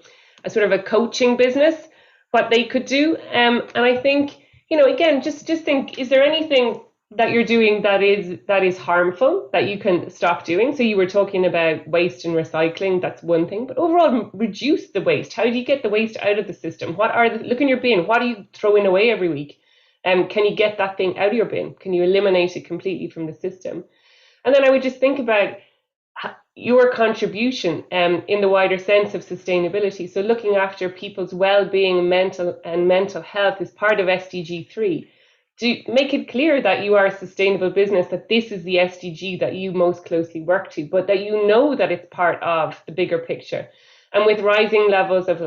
sort of a coaching business, what they could do. And I think, again, just think, is there anything that you're doing that is harmful that you can stop doing? So you were talking about waste and recycling, that's one thing, but overall reduce the waste. How do you get the waste out of the system? Look in your bin, what are you throwing away every week? Can you get that thing out of your bin? Can you eliminate it completely from the system? And then I would just think about your contribution in the wider sense of sustainability. So looking after people's well-being, mental health is part of SDG 3. To make it clear that you are a sustainable business, that this is the SDG that you most closely work to, but that you know that it's part of the bigger picture. And with rising levels of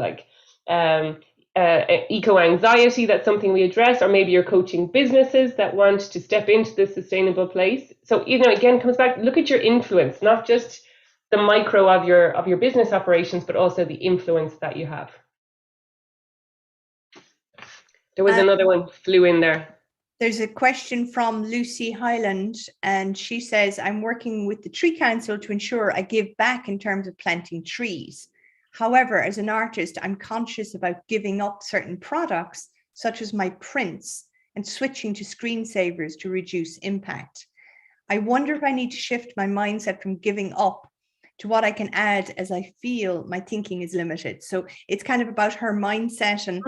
eco-anxiety, that's something we address, or maybe you're coaching businesses that want to step into this sustainable place. So, again, comes back, look at your influence, not just the micro of your business operations, but also the influence that you have. There was another one flew in there. There's a question from Lucy Highland, and she says, I'm working with the Tree Council to ensure I give back in terms of planting trees. However, as an artist, I'm conscious about giving up certain products, such as my prints, and switching to screensavers to reduce impact. I wonder if I need to shift my mindset from giving up to what I can add as I feel my thinking is limited. So it's kind of about her mindset, and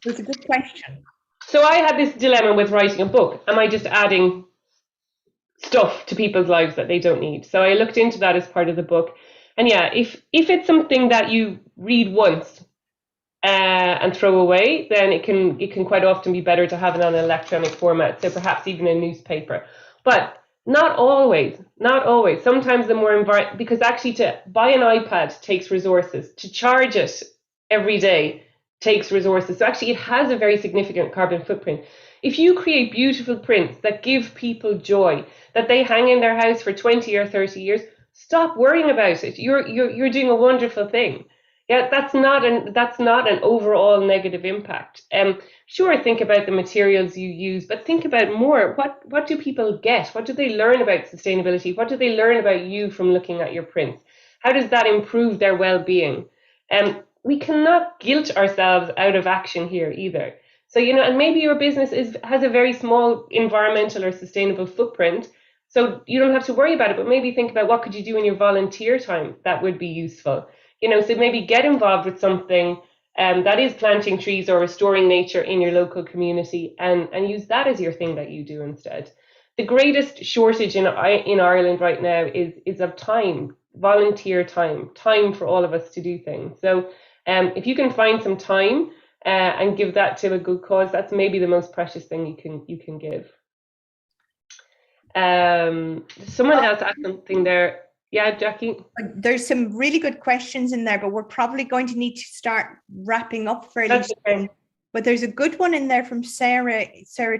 it's a good question. So I had this dilemma with writing a book. Am I just adding stuff to people's lives that they don't need? So I looked into that as part of the book. And yeah, if it's something that you read once and throw away, then it can quite often be better to have it on an electronic format, so perhaps even a newspaper. But not always. Sometimes the more because actually to buy an iPad takes resources. To charge it every day takes resources. So actually it has a very significant carbon footprint. If you create beautiful prints that give people joy, that they hang in their house for 20 or 30 years, stop worrying about it. You're doing a wonderful thing. Yeah, that's not an overall negative impact. Sure, think about the materials you use, but think about more. What do people get? What do they learn about sustainability? What do they learn about you from looking at your prints? How does that improve their well-being? We cannot guilt ourselves out of action here either. So, and maybe your business has a very small environmental or sustainable footprint, so you don't have to worry about it, but maybe think about what could you do in your volunteer time that would be useful. So maybe get involved with something that is planting trees or restoring nature in your local community, and use that as your thing that you do instead. The greatest shortage in Ireland right now is of time, volunteer time for all of us to do things. So if you can find some time and give that to a good cause, that's maybe the most precious thing you can give. Someone else asked something there. Yeah, Jackie? There's some really good questions in there, but we're probably going to need to start wrapping up fairly soon. Okay. But there's a good one in there from Sarah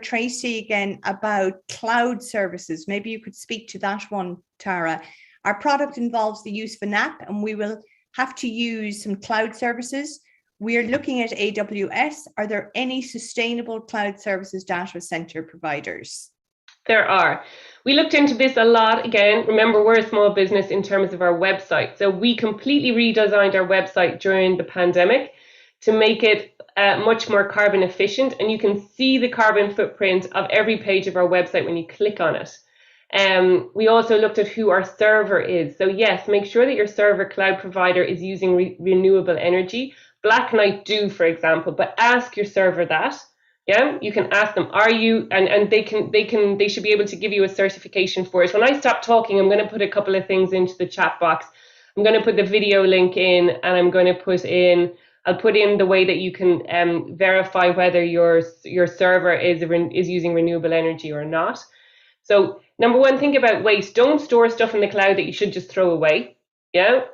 Tracy again about cloud services. Maybe you could speak to that one, Tara. Our product involves the use of an app, and we will have to use some cloud services. We are looking at AWS. Are there any sustainable cloud services data center providers? There are. We looked into this a lot. Again, remember, we're a small business in terms of our website. So we completely redesigned our website during the pandemic to make it much more carbon efficient. And you can see the carbon footprint of every page of our website when you click on it. We also looked at who our server is. So yes, make sure that your server cloud provider is using renewable energy. Black Knight do, for example, but ask your server that. Yeah, you can ask them, are you, and they should be able to give you a certification for it. When I stop talking, I'm going to put a couple of things into the chat box. I'm going to put the video link in, and I'm going to I'll put in the way that you can verify whether your server is using renewable energy or not. So number one, think about waste. Don't store stuff in the cloud that you should just throw away. Yeah,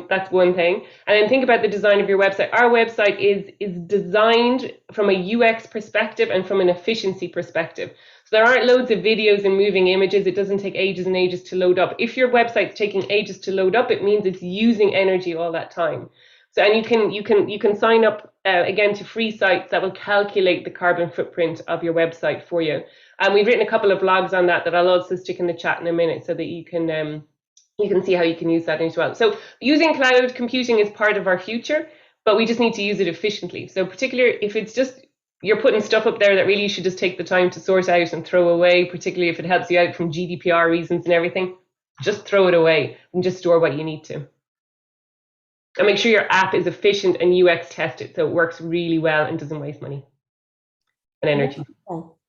that's one thing. And then think about the design of your website. Our website is designed from a UX perspective and from an efficiency perspective. So there aren't loads of videos and moving images. It doesn't take ages and ages to load up. If your website's taking ages to load up, it means it's using energy all that time. So, and you can sign up again to free sites that will calculate the carbon footprint of your website for you. And we've written a couple of blogs on that I'll also stick in the chat in a minute so that you can see how you can use that as well. So using cloud computing is part of our future, but we just need to use it efficiently. So particularly if it's just you're putting stuff up there that really you should just take the time to sort out and throw away, particularly if it helps you out from GDPR reasons and everything, just throw it away and just store what you need to. And make sure your app is efficient and UX tested so it works really well and doesn't waste money and energy.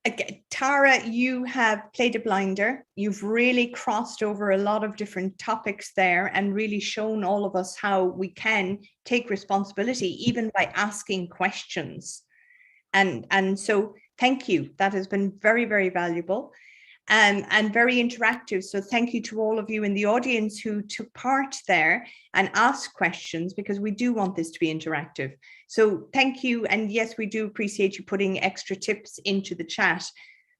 Okay, Tara, you have played a blinder. You've really crossed over a lot of different topics there and really shown all of us how we can take responsibility even by asking questions. And so thank you. That has been very, very valuable and very interactive. So thank you to all of you in the audience who took part there and asked questions, because we do want this to be interactive. So thank you. And yes, we do appreciate you putting extra tips into the chat.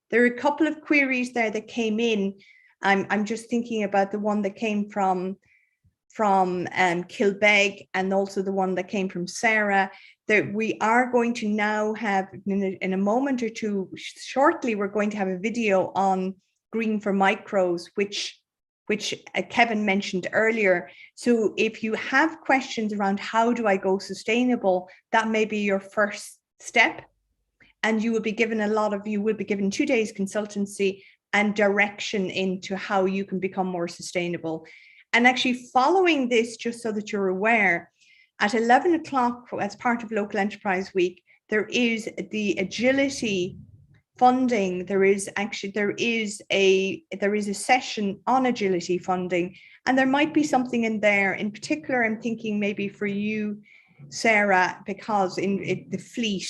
There are a couple of queries there that came in. I'm just thinking about the one that came from Kilbeg, and also the one that came from Sarah, that we are going to now have in a moment or two, shortly, we're going to have a video on Green for Micros, which Kevin mentioned earlier. So if you have questions around how do I go sustainable, that may be your first step. And you will be given 2 days consultancy and direction into how you can become more sustainable. And actually following this, just so that you're aware, at 11 o'clock as part of Local Enterprise Week, there is the agility funding. There is a session on agility funding, and there might be something in there. In particular, I'm thinking maybe for you, Sarah, because in the fleet,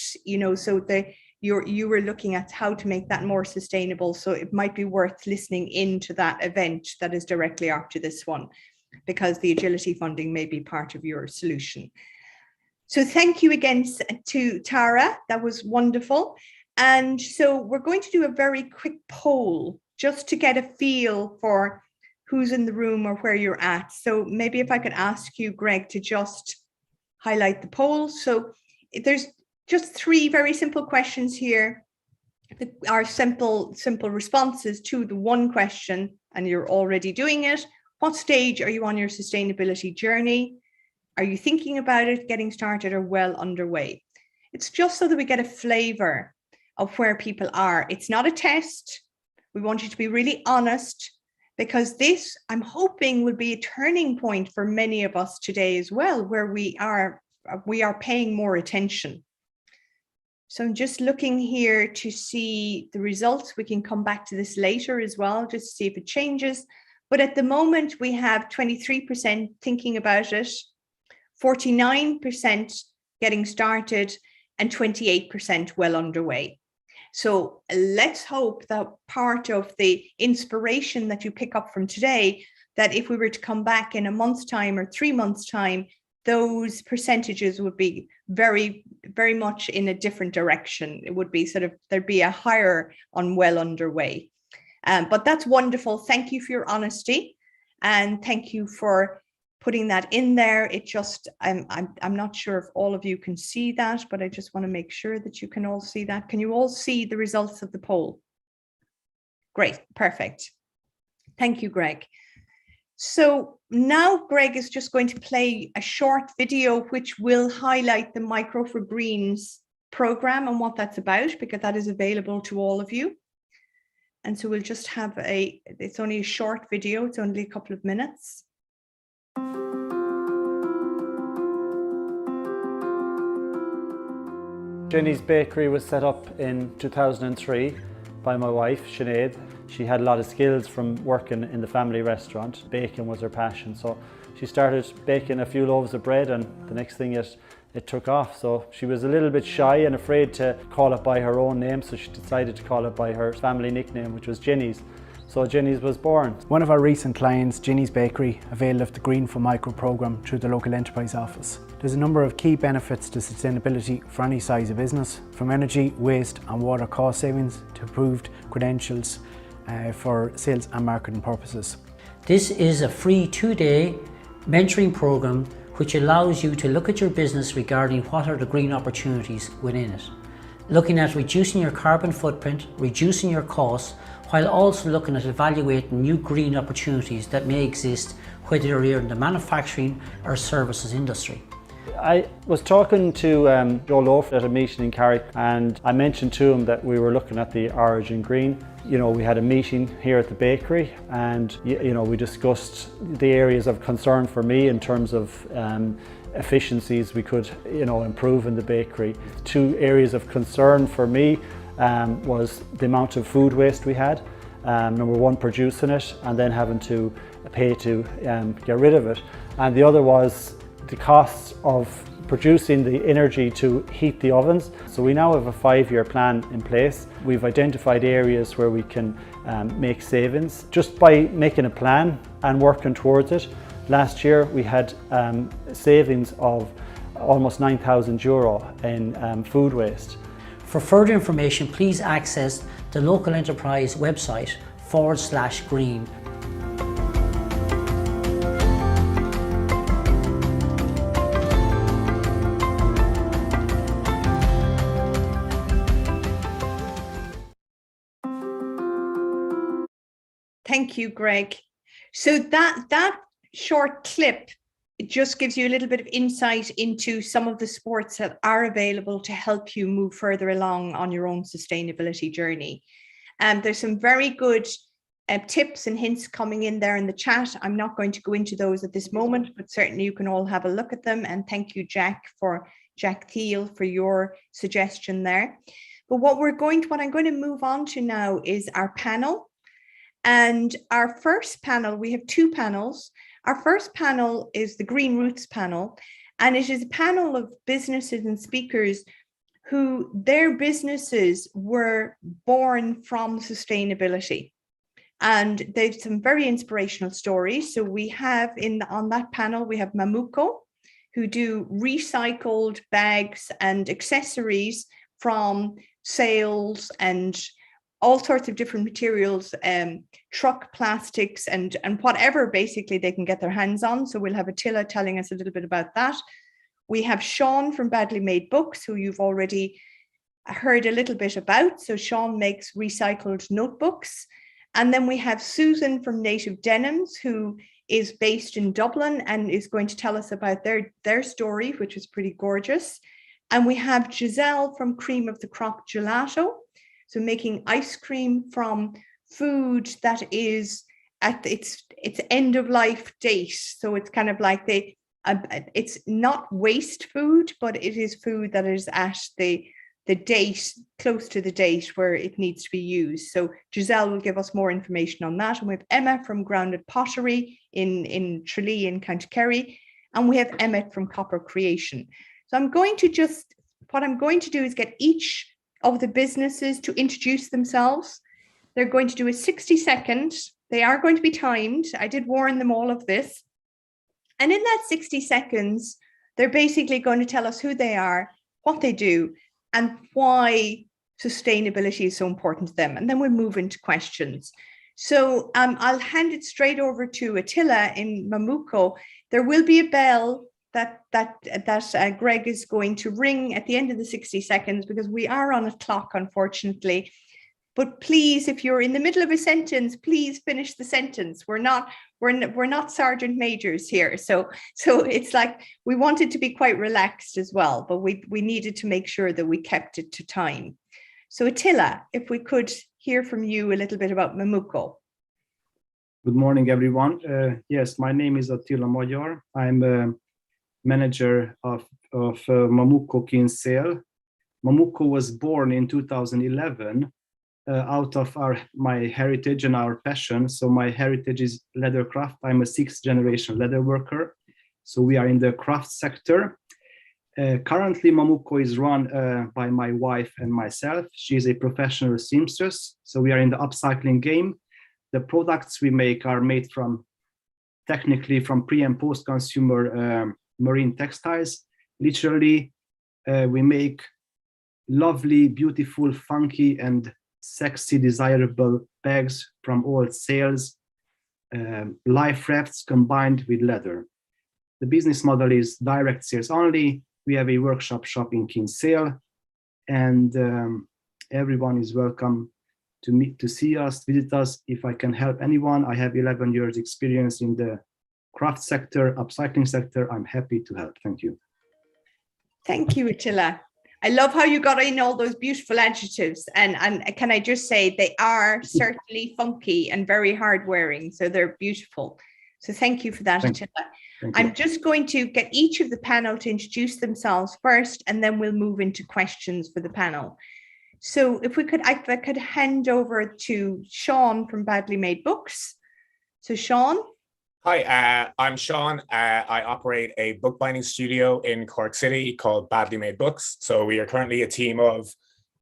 so you were looking at how to make that more sustainable. So it might be worth listening into that event that is directly after this one, because the agility funding may be part of your solution. So thank you again to Tara. That was wonderful. And so we're going to do a very quick poll just to get a feel for who's in the room or where you're at. So maybe if I could ask you, Greg, to just highlight the poll. So there's just 3 very simple questions here. Our simple responses to the one question, and you're already doing it. What stage are you on your sustainability journey? Are you thinking about it, getting started, or well underway? It's just so that we get a flavor of where people are. It's not a test. We want you to be really honest, because this, I'm hoping, will be a turning point for many of us today as well, where we are paying more attention. So I'm just looking here to see the results. We can come back to this later as well, just to see if it changes. But at the moment, we have 23% thinking about it, 49% getting started, and 28% well underway. So let's hope that part of the inspiration that you pick up from today, that if we were to come back in a month's time or 3 months' time, those percentages would be very, very much in a different direction. It would be there'd be a higher on well underway. But that's wonderful. Thank you for your honesty, and thank you for putting that in there. It just, I'm not sure if all of you can see that, but I just want to make sure that you can all see that. Can you all see the results of the poll? Great, perfect. Thank you, Greg. So now Greg is just going to play a short video which will highlight the Micro for Greens program and what that's about, because that is available to all of you. And so we'll just have it's only a short video, it's only a couple of minutes. Jenny's Bakery was set up in 2003 by my wife, Sinead. She had a lot of skills from working in the family restaurant. Baking was her passion, so she started baking a few loaves of bread, and the next thing it took off. So she was a little bit shy and afraid to call it by her own name, so she decided to call it by her family nickname, which was Jenny's. So Jenny's was born. One of our recent clients, Jenny's Bakery, availed of the Green for Micro programme through the local enterprise office. There's a number of key benefits to sustainability for any size of business, from energy, waste and water cost savings to improved credentials for sales and marketing purposes. This is a free 2-day mentoring programme which allows you to look at your business regarding what are the green opportunities within it. Looking at reducing your carbon footprint, reducing your costs, while also looking at evaluating new green opportunities that may exist, whether you're in the manufacturing or services industry. I was talking to Joe Loaf at a meeting in Cork, and I mentioned to him that we were looking at the Origin Green. You know, we had a meeting here at the bakery, and we discussed the areas of concern for me in terms of efficiencies we could improve in the bakery. 2 areas of concern for me was the amount of food waste we had. Number 1, producing it and then having to pay to get rid of it, and the other was the costs of producing the energy to heat the ovens. So we now have a 5-year plan in place. We've identified areas where we can make savings just by making a plan and working towards it. Last year we had savings of almost €9,000 in food waste. For further information, please access the local enterprise website /green. Thank you, Greg. So that short clip, it just gives you a little bit of insight into some of the sports that are available to help you move further along on your own sustainability journey. There's some very good tips and hints coming in there in the chat. I'm not going to go into those at this moment, but certainly you can all have a look at them. And thank you, Jack Thiel, for your suggestion there. But what I'm going to move on to now is our panel. And our first panel, we have two panels. Our first panel is the Green Roots panel, and it is a panel of businesses and speakers who their businesses were born from sustainability. And they've some very inspirational stories. So we have on that panel, we have Mamuko, who do recycled bags and accessories from sails and all sorts of different materials, truck plastics and whatever basically they can get their hands on. So we'll have Attila telling us a little bit about that. We have Sean from Badly Made Books, who you've already heard a little bit about. So Sean makes recycled notebooks. And then we have Susan from Native Denims, who is based in Dublin and is going to tell us about their story, which is pretty gorgeous. And we have Giselle from Cream of the Crop Gelato, so making ice cream from food that is at its end of life date. So it's kind of like it's not waste food, but it is food that is at the date, close to the date where it needs to be used. So Giselle will give us more information on that. And we have Emma from Grounded Pottery in Tralee in County Kerry. And we have Emmett from Copper Creation. So what I'm going to do is get each of the businesses to introduce themselves. They're going to do a 60-second. They are going to be timed. I did warn them all of this. And in that 60 seconds, they're basically going to tell us who they are, what they do, and why sustainability is so important to them. And then we'll move into questions. So I'll hand it straight over to Attila in Mamuko. There will be a bell that Greg is going to ring at the end of the 60 seconds because we are on a clock, unfortunately. But please, if you're in the middle of a sentence, please finish the sentence. We're not sergeant majors here. So it's like we wanted to be quite relaxed as well, but we needed to make sure that we kept it to time. So Attila, if we could hear from you a little bit about Mamuko. Good morning, everyone. Yes, my name is Attila Magyar. I'm manager of Mamuko Kinsale. Mamuko was born in 2011 out of my heritage and our passion. So my heritage is leather craft. I'm a 6th generation leather worker. So we are in the craft sector. Currently, Mamuko is run by my wife and myself. She is a professional seamstress. So we are in the upcycling game. The products we make are made technically from pre and post-consumer marine textiles. Literally, we make lovely, beautiful, funky, and sexy, desirable bags from old sails, life rafts combined with leather. The business model is direct sales only. We have a workshop shop in Kinsale, and everyone is welcome to see us, visit us. If I can help anyone, I have 11 years experience in the craft sector, upcycling sector. I'm happy to help. Thank you. Thank you, Attila. I love how you got in all those beautiful adjectives. And can I just say they are certainly funky and very hard wearing. So they're beautiful. So thank you for that, Attila. I'm just going to get each of the panel to introduce themselves first, and then we'll move into questions for the panel. So if I could hand over to Sean from Badly Made Books. So Sean. Hi, I'm Sean. I operate a bookbinding studio in Cork City called Badly Made Books. So we are currently a team of,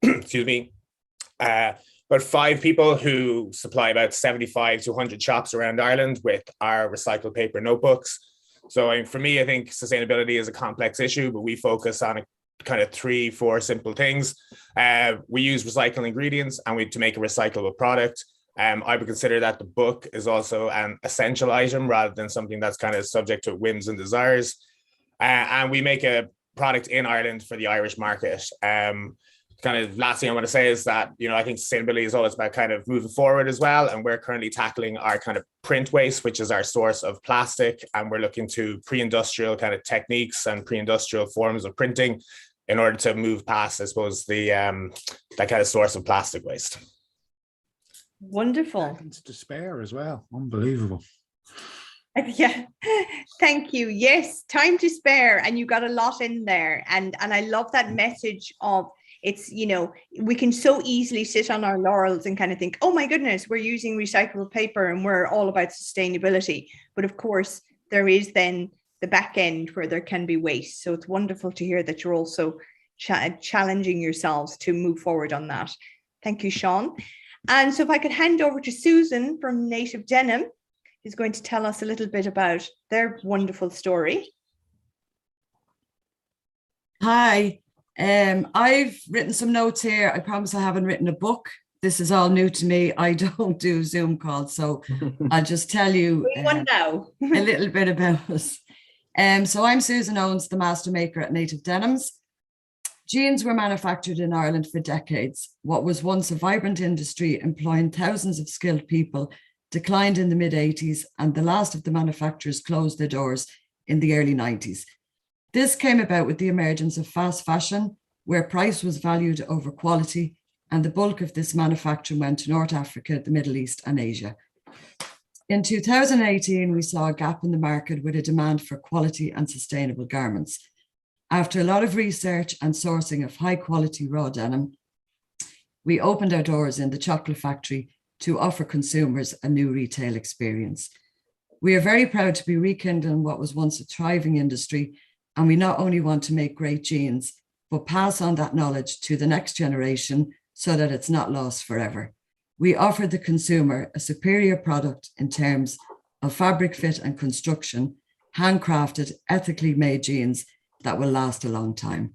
about 5 people who supply about 75 to 100 shops around Ireland with our recycled paper notebooks. So for me, I think sustainability is a complex issue, but we focus on a kind of 3-4 simple things. We use recycled ingredients to make a recyclable product. I would consider that the book is also an essential item rather than something that's kind of subject to whims and desires. And we make a product in Ireland for the Irish market. Kind of last thing I want to say is that, I think sustainability is always about kind of moving forward as well. And we're currently tackling our kind of print waste, which is our source of plastic. And we're looking to pre-industrial kind of techniques and pre-industrial forms of printing in order to move past, I suppose, that kind of source of plastic waste. Wonderful. Seconds to spare as well. Unbelievable. Yeah, thank you. Yes, time to spare, and you got a lot in there. And I love that message of it's, you know, we can so easily sit on our laurels and kind of think, oh my goodness, we're using recyclable paper and we're all about sustainability. But of course, there is then the back end where there can be waste. So it's wonderful to hear that you're also challenging yourselves to move forward on that. Thank you, Sean. And so if I could hand over to Susan from Native Denim, who's going to tell us a little bit about their wonderful story. Hi, I've written some notes here. I promise I haven't written a book. This is all new to me. I don't do Zoom calls, so I'll just tell you a little bit about us. So I'm Susan Owens, the master maker at Native Denims. Jeans were manufactured in Ireland for decades. What was once a vibrant industry employing thousands of skilled people declined in the mid-80s, and the last of the manufacturers closed their doors in the early 90s. This came about with the emergence of fast fashion, where price was valued over quality, and the bulk of this manufacturing went to North Africa, the Middle East, and Asia. In 2018, we saw a gap in the market with a demand for quality and sustainable garments. After a lot of research and sourcing of high-quality raw denim, we opened our doors in the chocolate factory to offer consumers a new retail experience. We are very proud to be rekindling what was once a thriving industry, and we not only want to make great jeans, but pass on that knowledge to the next generation so that it's not lost forever. We offer the consumer a superior product in terms of fabric fit and construction, handcrafted, ethically made jeans that will last a long time.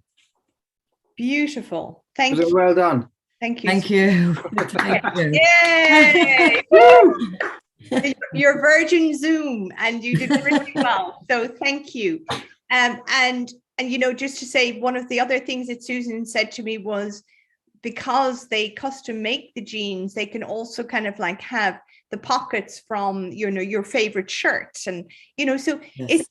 Beautiful. Thank you. Well done. Thank you. Thank you. Thank you. Yay! Your virgin Zoom, and you did really well. So thank you. And you know, just to say, one of the other things that Susan said to me was, because they custom make the jeans, they can also kind of like have the pockets from, you know, your favorite shirts, and you know, so yes.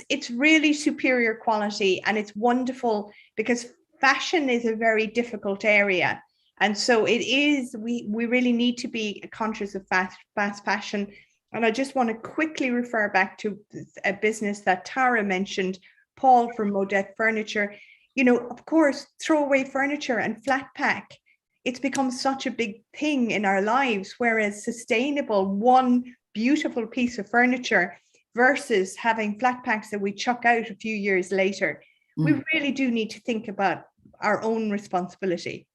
it's really superior quality, and it's wonderful because fashion is a very difficult area. And so it is, we really need to be conscious of fast fashion. And I just want to quickly refer back to a business that Tara mentioned, Paul from Modette Furniture. You know, of course, throwaway furniture and flat pack, it's become such a big thing in our lives, whereas sustainable, one beautiful piece of furniture versus having flat packs that we chuck out a few years later. We really do need to think about our own responsibility.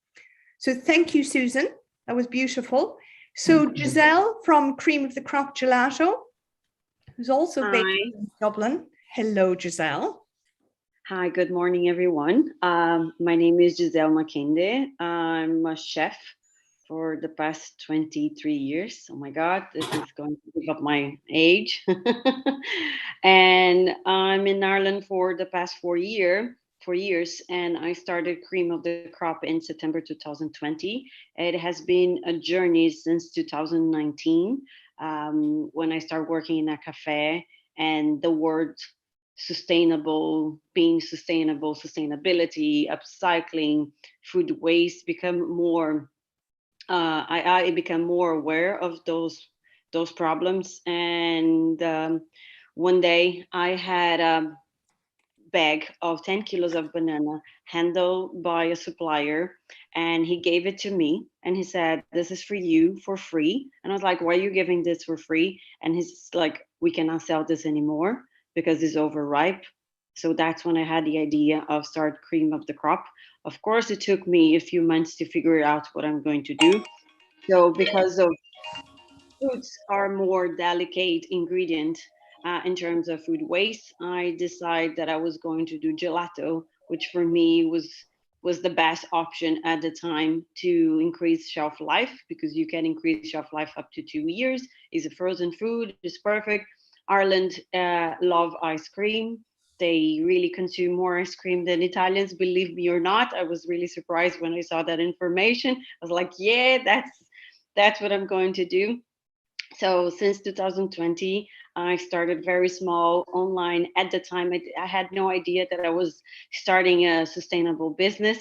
So thank you, Susan. That was beautiful. So Giselle from Cream of the Crop Gelato, who's also based in Dublin. Hello, Giselle. Hi, good morning, everyone. My name is Giselle Makinde. I'm a chef for the past 23 years. Oh my God, this is going to give up my age. And I'm in Ireland for the past 4 years, and I started Cream of the Crop in September 2020. It has been a journey since 2019, when I started working in a cafe, and the word sustainable, being sustainable, sustainability, upcycling, food waste become more, I become more aware of those problems. And one day I had a bag of 10 kilos of banana handled by a supplier, and he gave it to me and he said, "This is for you for free." And I was like, "Why are you giving this for free?" And he's like, "We cannot sell this anymore because it's overripe." So that's when I had the idea of start Cream of the Crop. Of course, it took me a few months to figure out what I'm going to do. So because of fruits are more delicate ingredient in terms of food waste, I decided that I was going to do gelato, which for me was the best option at the time to increase shelf life, because you can increase shelf life up to 2 years. It's a frozen food, it's perfect. Ireland love ice cream. They really consume more ice cream than Italians, believe me or not. I was really surprised when I saw that information. I was like, yeah, that's what I'm going to do. So since 2020, I started very small online. At the time, I had no idea that I was starting a sustainable business.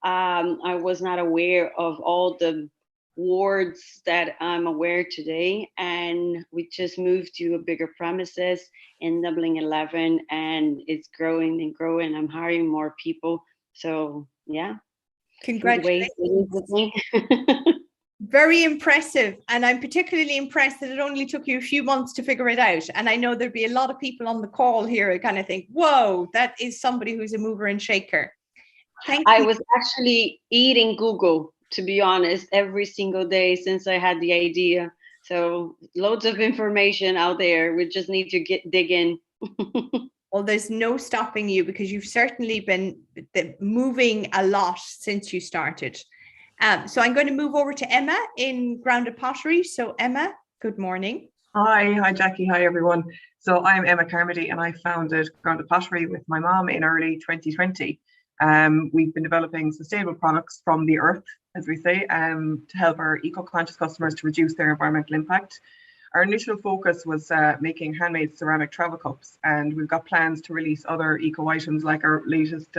I was not aware of all the wards that I'm aware today, and we just moved to a bigger premises in Dublin 11, and it's growing and growing. I'm hiring more people. So yeah. Congratulations. Very impressive. And I'm particularly impressed that it only took you a few months to figure it out. And I know there'd be a lot of people on the call here who kind of think, whoa, that is somebody who's a mover and shaker. Thank you. I was actually eating Google, to be honest, every single day since I had the idea. So loads of information out there. We just need to dig in. Well, there's no stopping you, because you've certainly been moving a lot since you started. So I'm going to move over to Emma in Grounded Pottery. So Emma, good morning. Hi Jackie, hi everyone. So I'm Emma Carmody, and I founded Grounded Pottery with my mom in early 2020. We've been developing sustainable products from the earth, as we say, to help our eco-conscious customers to reduce their environmental impact. Our initial focus was making handmade ceramic travel cups, and we've got plans to release other eco items. Like our latest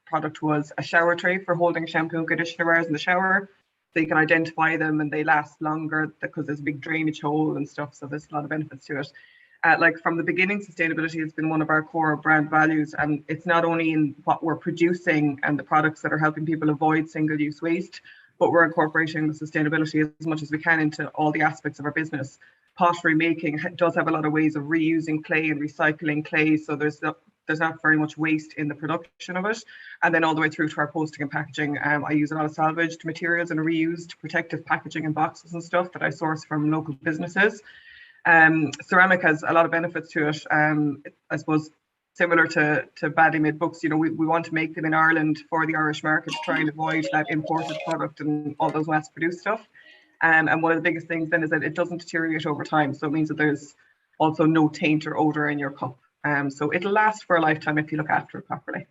product was a shower tray for holding shampoo and conditioner bars in the shower, so you can identify them and they last longer because there's a big drainage hole and stuff. So there's a lot of benefits to it. Like from the beginning, sustainability has been one of our core brand values, and it's not only in what we're producing and the products that are helping people avoid single-use waste, but we're incorporating the sustainability as much as we can into all the aspects of our business. Pottery making does have a lot of ways of reusing clay and recycling clay, so there's not very much waste in the production of it. And then all the way through to our posting and packaging, I use a lot of salvaged materials and reused protective packaging and boxes and stuff that I source from local businesses. Ceramic has a lot of benefits to it. I suppose similar to badly made books, you know, we want to make them in Ireland for the Irish market to try and avoid that imported product and all those mass produced stuff. And one of the biggest things then is that it doesn't deteriorate over time. So it means that there's also no taint or odor in your cup. So it'll last for a lifetime if you look after it properly.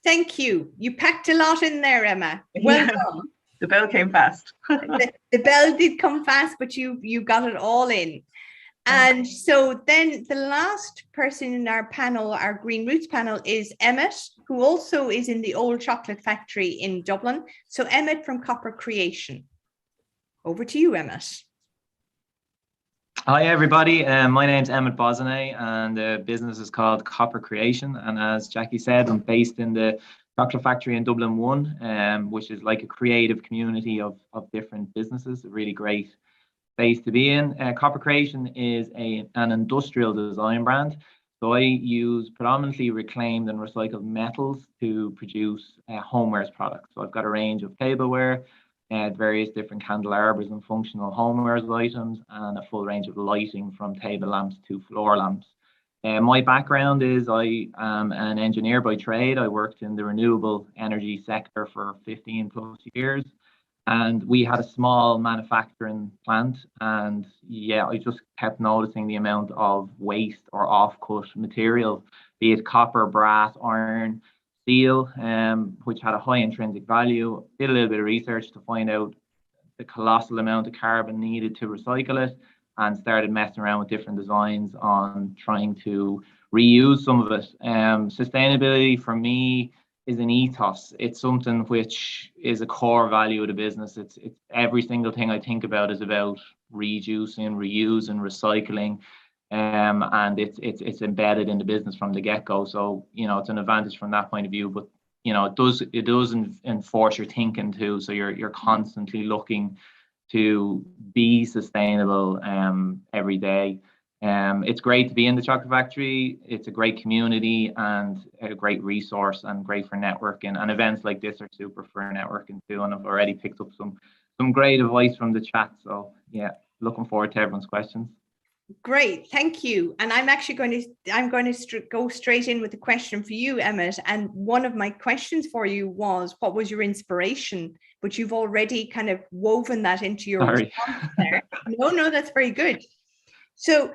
Thank you. You packed a lot in there, Emma. Well done. The bell came fast. the bell did come fast, but you got it all in. And so then the last person in our panel, our Green Roots panel, is Emmett, who also is in the old chocolate factory in Dublin. So Emmett from Copper Creation. Over to you, Emmett. Hi, everybody. My name's Emmett Bosnay, and the business is called Copper Creation. And as Jackie said, I'm based in the chocolate factory in Dublin 1, which is like a creative community of different businesses, a really great space to be in. Copper Creation is an industrial design brand. So I use predominantly reclaimed and recycled metals to produce homewares products. So I've got a range of tableware, various different candelabras and functional homewares items, and a full range of lighting from table lamps to floor lamps. My background is I am an engineer by trade. I worked in the renewable energy sector for 15 plus years. And we had a small manufacturing plant, and yeah, I just kept noticing the amount of waste or off-cut material, be it copper, brass, iron, steel, which had a high intrinsic value. Did a little bit of research to find out the colossal amount of carbon needed to recycle it, and started messing around with different designs on trying to reuse some of it. Sustainability for me is an ethos. It's something which is a core value of the business. It's every single thing I think about is about reducing, reusing, recycling, and it's embedded in the business from the get-go. So you know, it's an advantage from that point of view. But you know, it does enforce your thinking too. So you're constantly looking to be sustainable every day. It's great to be in the chocolate factory. It's a great community and a great resource, and great for networking. And events like this are super for networking too. And I've already picked up some great advice from the chat. So yeah, looking forward to everyone's questions. Great, thank you. And I'm actually going to go straight in with a question for you, Emmett. And one of my questions for you was, what was your inspiration? But you've already kind of woven that into your response there. No, that's very good. So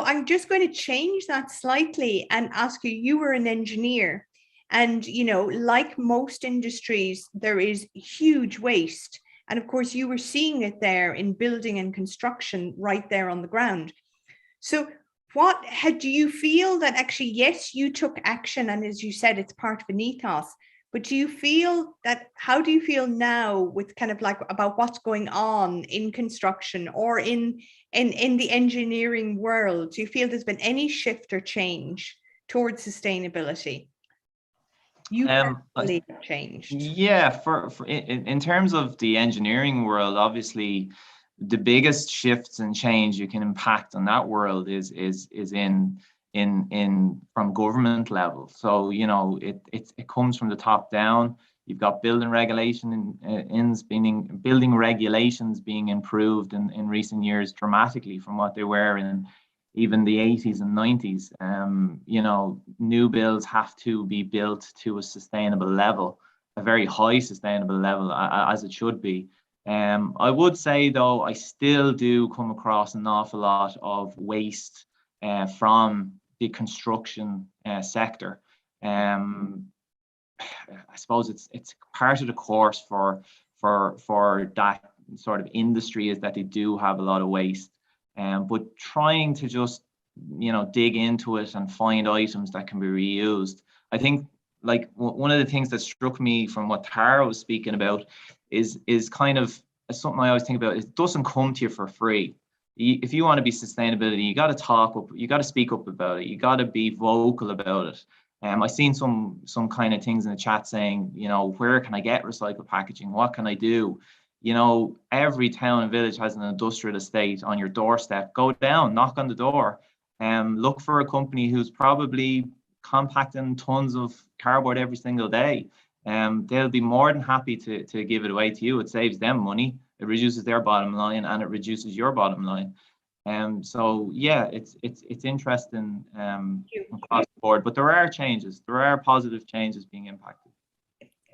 I'm just going to change that slightly and ask you, you were an engineer, and, you know, like most industries, there is huge waste. And of course, you were seeing it there in building and construction right there on the ground. So do you feel that actually, yes, you took action, and as you said, it's part of an ethos, But do you feel that, how do you feel now with kind of like about what's going on in construction or in the engineering world? Do you feel there's been any shift or change towards sustainability? You personally have changed. Yeah, for in terms of the engineering world, obviously the biggest shifts and change you can impact on that world is in from government level. So, you know, it comes from the top down. You've got building regulations being improved in recent years dramatically from what they were in even the 80s and 90s. You know, new builds have to be built to a sustainable level, a very high sustainable level, as it should be. I would say, though, I still do come across an awful lot of waste from the construction sector. I suppose it's part of the course for that sort of industry is that they do have a lot of waste. But trying to just, you know, dig into it and find items that can be reused. I think, like, one of the things that struck me from what Tara was speaking about is kind of something I always think about. It doesn't come to you for free. If you want to be sustainability, you got to talk up, you got to speak up about it. You got to be vocal about it. I've seen some kind of things in the chat saying, you know, where can I get recycled packaging? What can I do? You know, every town and village has an industrial estate on your doorstep. Go down, knock on the door, look for a company who's probably compacting tons of cardboard every single day. They'll be more than happy to give it away to you. It saves them money, it reduces their bottom line, and it reduces your bottom line. So yeah, it's interesting across the board, but there are changes. There are positive changes being impacted.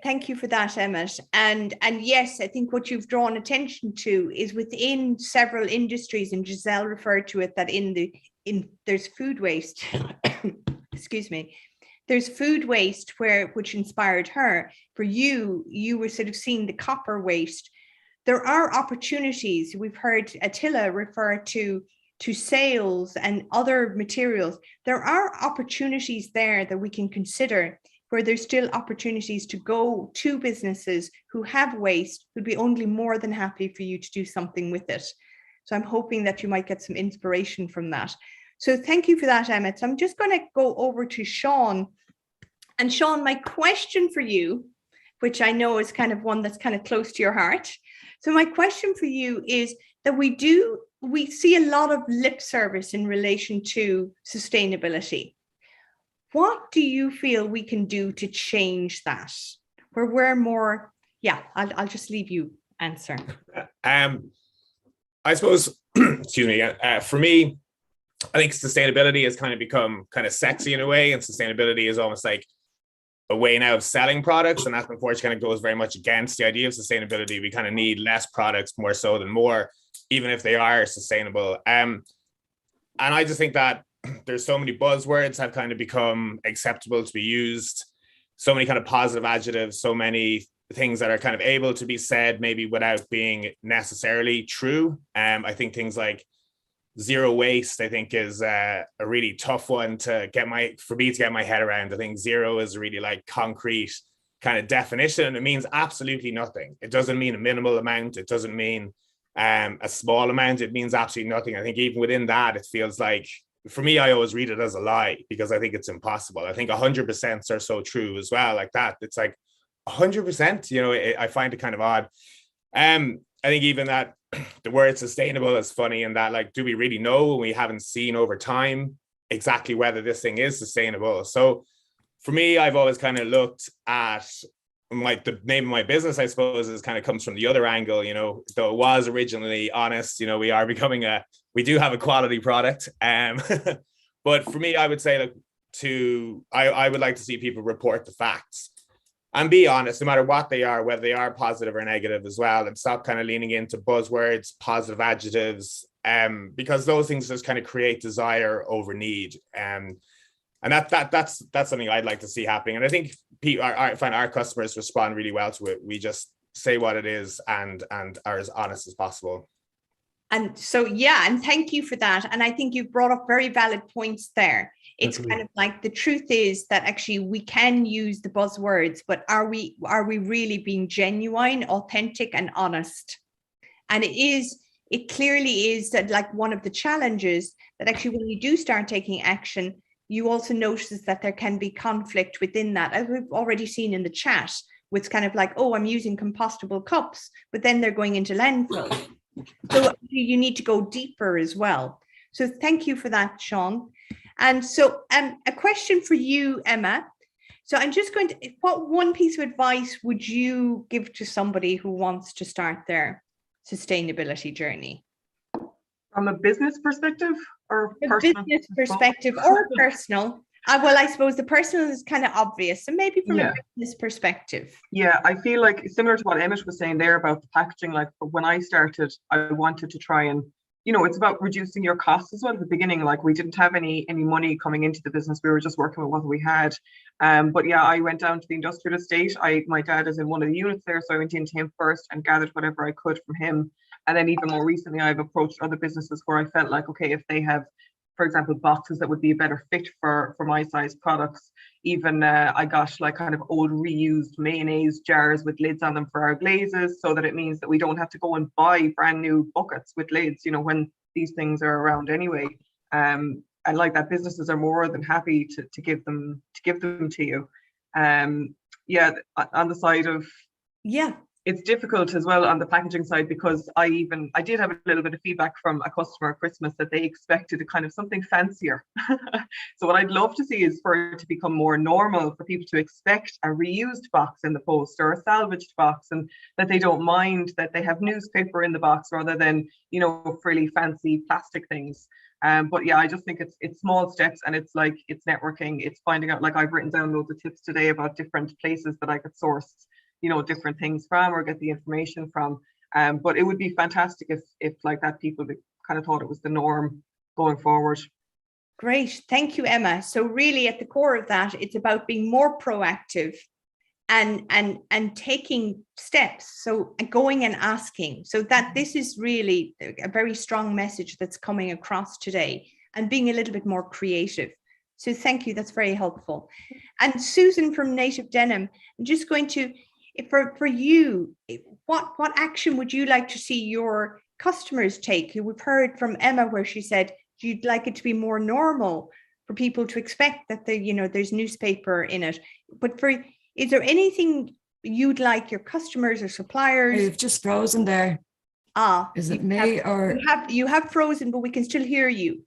Thank you for that, Emmett. And yes, I think what you've drawn attention to is within several industries, and Giselle referred to it, that there's food waste. Excuse me. There's food waste which inspired her. For you were sort of seeing the copper waste. There are opportunities. We've heard Attila refer to sales and other materials. There are opportunities there that we can consider, where there's still opportunities to go to businesses who have waste, who'd be only more than happy for you to do something with it. So I'm hoping that you might get some inspiration from that. So thank you for that, Emmett. So I'm just going to go over to Sean. And Sean, my question for you, which I know is kind of one that's kind of close to your heart. So my question for you is that we see a lot of lip service in relation to sustainability. What do you feel we can do to change that? Where we're more, yeah, I'll just leave you answer. I suppose, excuse me, for me, I think sustainability has kind of become kind of sexy in a way, and sustainability is almost like a way now of selling products, and that unfortunately kind of goes very much against the idea of sustainability. We kind of need less products more so than more, even if they are sustainable. And I just think that there's so many buzzwords have kind of become acceptable to be used, so many kind of positive adjectives, so many things that are kind of able to be said maybe without being necessarily true. I think things like zero waste, I think, is a really tough one for me to get my head around. I think zero is really like concrete kind of definition, and it means absolutely nothing. It doesn't mean a minimal amount. It doesn't mean a small amount. It means absolutely nothing. I think even within that, it feels like, for me, I always read it as a lie, because I think it's impossible. I think 100% are so true as well. Like that, it's like 100%, you know, I find it kind of odd. I think even that the word sustainable is funny in that, like, do we really know when we haven't seen over time exactly whether this thing is sustainable? So for me, I've always kind of looked at the name of my business, I suppose, is kind of comes from the other angle, you know, though it was originally honest, you know, we do have a quality product. But for me, I would say, like, I would like to see people report the facts and be honest, no matter what they are, whether they are positive or negative as well, and stop kind of leaning into buzzwords, positive adjectives, because those things just kind of create desire over need. And that's something I'd like to see happening. And I think I find our customers respond really well to it. We just say what it is and are as honest as possible. And so, yeah, and thank you for that. And I think you've brought up very valid points there. It's kind of like the truth is that actually we can use the buzzwords, but are we really being genuine, authentic, and honest? And it clearly is that, like, one of the challenges that actually when you do start taking action, you also notice that there can be conflict within that, as we've already seen in the chat, with kind of like, oh, I'm using compostable cups, but then they're going into landfill. So you need to go deeper as well. So thank you for that, Sean. And so a question for you, Emma. So I'm just going to, what one piece of advice would you give to somebody who wants to start their sustainability journey? From a business perspective or personal? Business perspective or personal. Well, I suppose the personal is kind of obvious. So maybe from a business perspective. Yeah, I feel like similar to what Emmett was saying there about the packaging, like when I started, I wanted to try and, you know, it's about reducing your costs as well. At the beginning, like we didn't have any money coming into the business. We were just working with what we had. But yeah, I went down to the industrial estate. My dad is in one of the units there. So I went into him first and gathered whatever I could from him. And then even more recently, I've approached other businesses where I felt like, okay, if they have, for example, boxes that would be a better fit for my size products. Even I got like kind of old reused mayonnaise jars with lids on them for our glazes, so that it means that we don't have to go and buy brand new buckets with lids, you know, when these things are around anyway. And like that, businesses are more than happy to give them to you. Yeah, on the side of it's difficult as well on the packaging side, because I did have a little bit of feedback from a customer at Christmas that they expected a kind of something fancier. So what I'd love to see is for it to become more normal for people to expect a reused box in the post or a salvaged box, and that they don't mind that they have newspaper in the box rather than, you know, really fancy plastic things. But yeah, I just think it's small steps, and it's like, it's networking, it's finding out, like I've written down loads of tips today about different places that I could source, you know, different things from or get the information from. But it would be fantastic if like that, people kind of thought it was the norm going forward. Great, thank you, Emma. So really at the core of that, it's about being more proactive and taking steps. So going and asking, so that this is really a very strong message that's coming across today, and being a little bit more creative. So thank you, that's very helpful. And Susan from Native Denim, I'm just going to, for you, what action would you like to see your customers take? We've heard from Emma where she said you'd like it to be more normal for people to expect that there's newspaper in it. But is there anything you'd like your customers or suppliers? You've just frozen there. Is it me or you have frozen, but we can still hear you.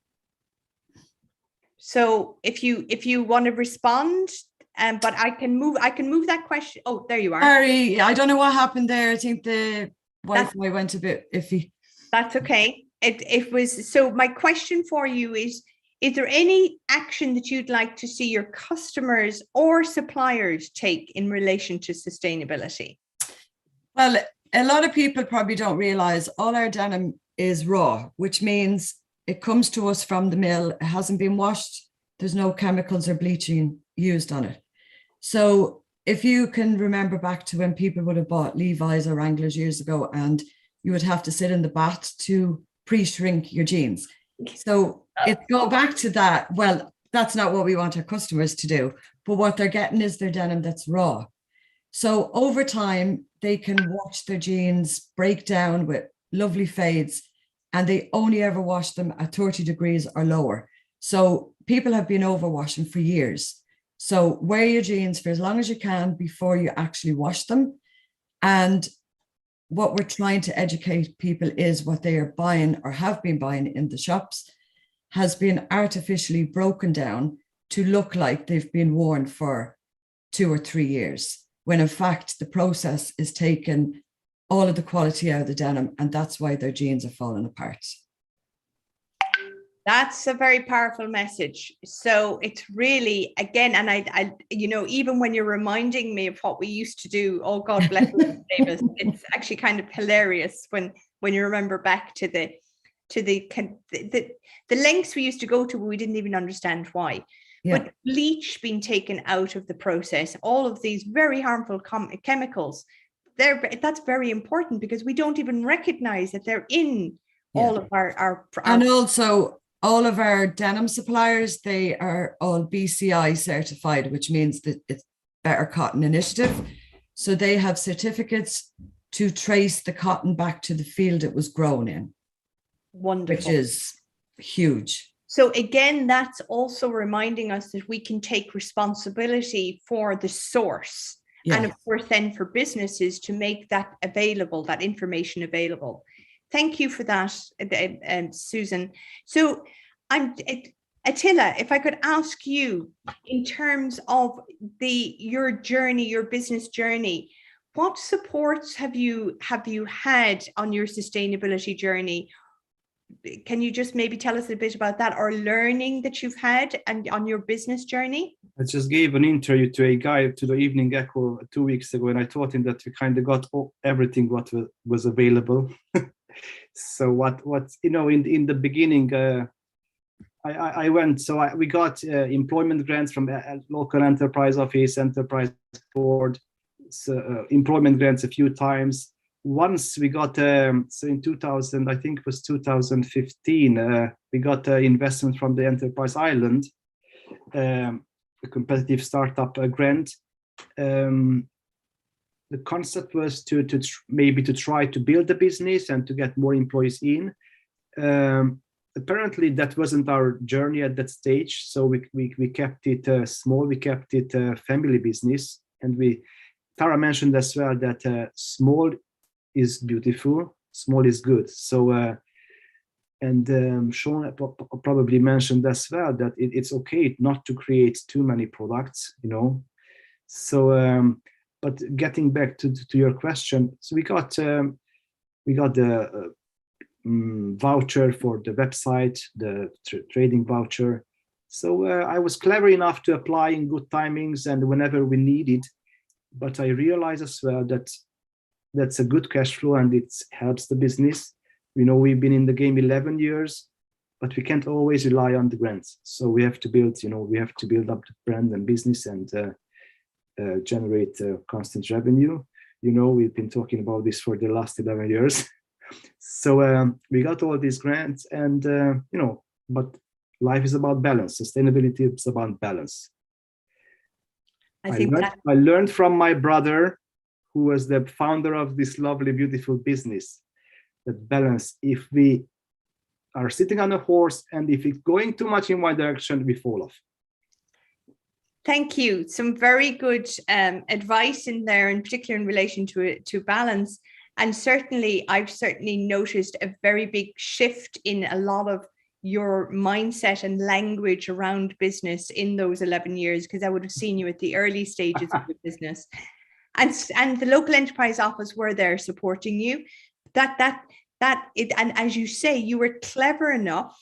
So if you want to respond. But I can move that question. Oh, there you are. Sorry, I don't know what happened there. I think the Wi-Fi went a bit iffy. That's okay. It was, so my question for you is there any action that you'd like to see your customers or suppliers take in relation to sustainability? Well, a lot of people probably don't realize all our denim is raw, which means it comes to us from the mill. It hasn't been washed. There's no chemicals or bleaching used on it. So if you can remember back to when people would have bought Levi's or Wranglers years ago, and you would have to sit in the bath to pre-shrink your jeans. So it go back to that. Well, that's not what we want our customers to do, but what they're getting is their denim that's raw. So over time, they can watch their jeans break down with lovely fades, and they only ever wash them at 30 degrees or lower. So people have been overwashing for years. So wear your jeans for as long as you can before you actually wash them. And what we're trying to educate people is what they are buying or have been buying in the shops has been artificially broken down to look like they've been worn for 2 or 3 years, when in fact the process is taking all of the quality out of the denim, and that's why their jeans are falling apart. That's a very powerful message. So it's really, again, and I even when you're reminding me of what we used to do, oh God bless you, Davis, it's actually kind of hilarious when you remember back to the lengths we used to go to, but we didn't even understand why. Yeah. But bleach being taken out of the process, all of these very harmful chemicals, that's very important, because we don't even recognize that they're in all of our and also all of our denim suppliers, they are all BCI certified, which means that it's Better Cotton Initiative. So they have certificates to trace the cotton back to the field it was grown in. Wonderful. Which is huge. So again, that's also reminding us that we can take responsibility for the source. Yeah. And of course, then for businesses to make that available, that information available. Thank you for that, Susan. So Attila, if I could ask you, in terms of your journey, your business journey, what supports have you had on your sustainability journey? Can you just maybe tell us a bit about that, or learning that you've had and on your business journey? I just gave an interview to a guy to the Evening Echo 2 weeks ago, and I told him that we kind of got everything what was available. So what in the beginning, I went. So we got employment grants from a local enterprise office, enterprise board, employment grants a few times. Once we got, so in 2000, I think it was 2015, we got investment from the Enterprise Island, a competitive startup grant. The concept was to maybe try to build a business and to get more employees in. Apparently that wasn't our journey at that stage. So we kept it small, we kept it family business. And Tara mentioned as well that small is beautiful, small is good. So, Sean probably mentioned as well that it's okay not to create too many products, So, but getting back to your question, so we got the voucher for the website, the trading voucher. So I was clever enough to apply in good timings and whenever we needed. But I realized as well that that's a good cash flow and it helps the business. We've been in the game 11 years, but we can't always rely on the grants. So we have to build, we have to build up the brand and business and generate constant revenue. We've been talking about this for the last 11 years. So we got all these grants and, but life is about balance. Sustainability is about balance. I learned from my brother, who was the founder of this lovely, beautiful business, that balance, if we are sitting on a horse and if it's going too much in one direction, we fall off. Thank you. Some very good advice in there, in particular in relation to balance. And I've noticed a very big shift in a lot of your mindset and language around business in those 11 years, because I would have seen you at the early stages of the business. And the local enterprise office were there supporting you. And as you say, you were clever enough.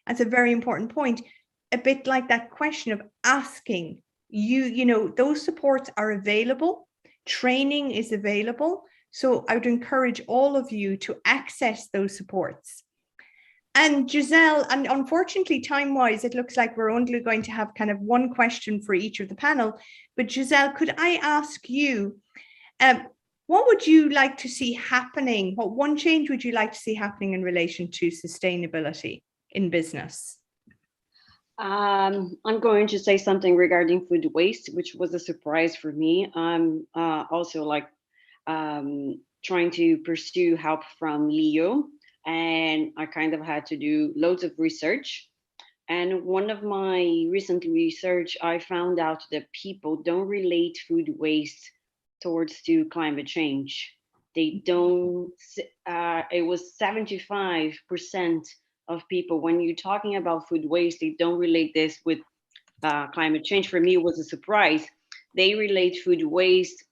That's a very important point. A bit like that question of asking. Those supports are available. Training is available. So I would encourage all of you to access those supports. And Giselle, and unfortunately, time-wise, it looks like we're only going to have kind of one question for each of the panel. But Giselle, could I ask you, what would you like to see happening? What one change would you like to see happening in relation to sustainability in business? I'm going to say something regarding food waste, which was a surprise for me. I'm also trying to pursue help from LEW. And I kind of had to do loads of research. And one of my recent research, I found out that people don't relate food waste towards to climate change. They don't, it was 75% of people, when you're talking about food waste, they don't relate this with climate change. For me, it was a surprise. They relate food waste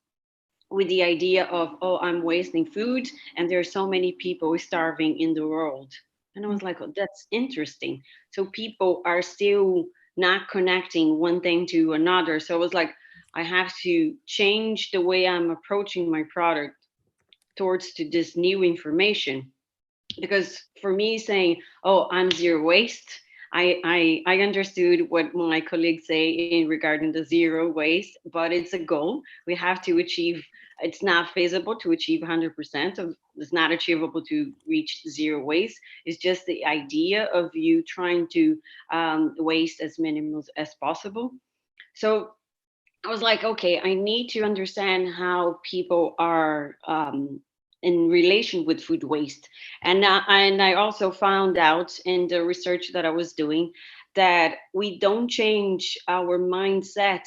with the idea of, oh, I'm wasting food and there are so many people starving in the world. And I was like, oh, that's interesting. So people are still not connecting one thing to another. So I was like, I have to change the way I'm approaching my product towards to this new information. Because for me saying, oh, I'm zero waste, I understood what my colleagues say in regarding the zero waste, but it's a goal. We have to achieve it's not feasible to achieve 100% of, it's not achievable to reach zero waste. It's just the idea of you trying to waste as minimal as possible. So I was like, okay, I need to understand how people are in relation with food waste. And I also found out in the research that I was doing that we don't change our mindset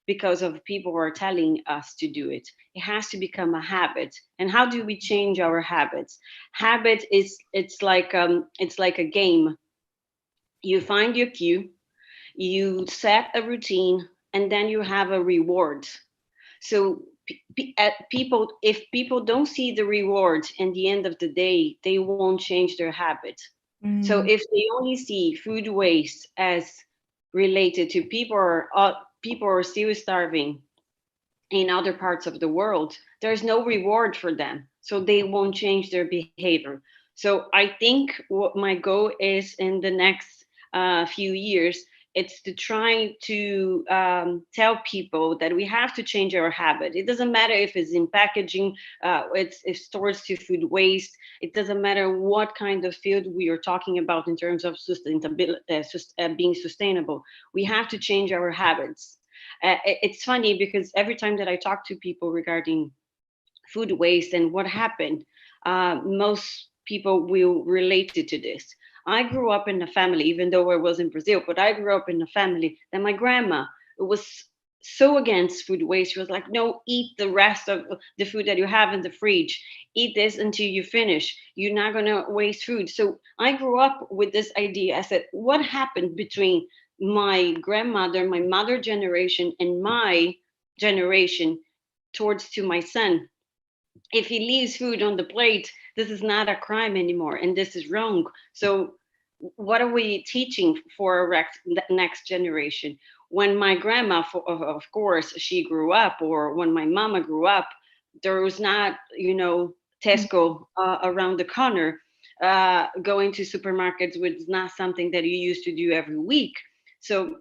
because of people who are telling us to do it. It has to become a habit. And how do we change our habits? Habit is, it's like a game. You find your cue, you set a routine, and then you have a reward. So people, if people don't see the reward in the end of the day, they won't change their habit. So if they only see food waste as related to people are still starving in other parts of the world, there's no reward for them. So they won't change their behavior. So I think what my goal is in the next few years, it's to try to tell people that we have to change our habit. It doesn't matter if it's in packaging, it's towards to food waste. It doesn't matter what kind of field we are talking about in terms of sustainability, being sustainable. We have to change our habits. It's funny because every time that I talk to people regarding food waste and what happened, most people will relate it to this. I grew up in a family, even though I was in Brazil, but I grew up in a family that my grandma was so against food waste. She was like, no, eat the rest of the food that you have in the fridge. Eat this until you finish. You're not going to waste food. So I grew up with this idea. I said, what happened between my grandmother, my mother generation, and my generation towards to my son? If he leaves food on the plate, this is not a crime anymore, and this is wrong. So what are we teaching for the next generation? When my grandma, of course, she grew up, or when my mama grew up, there was not, Tesco around the corner. Going to supermarkets was not something that you used to do every week. So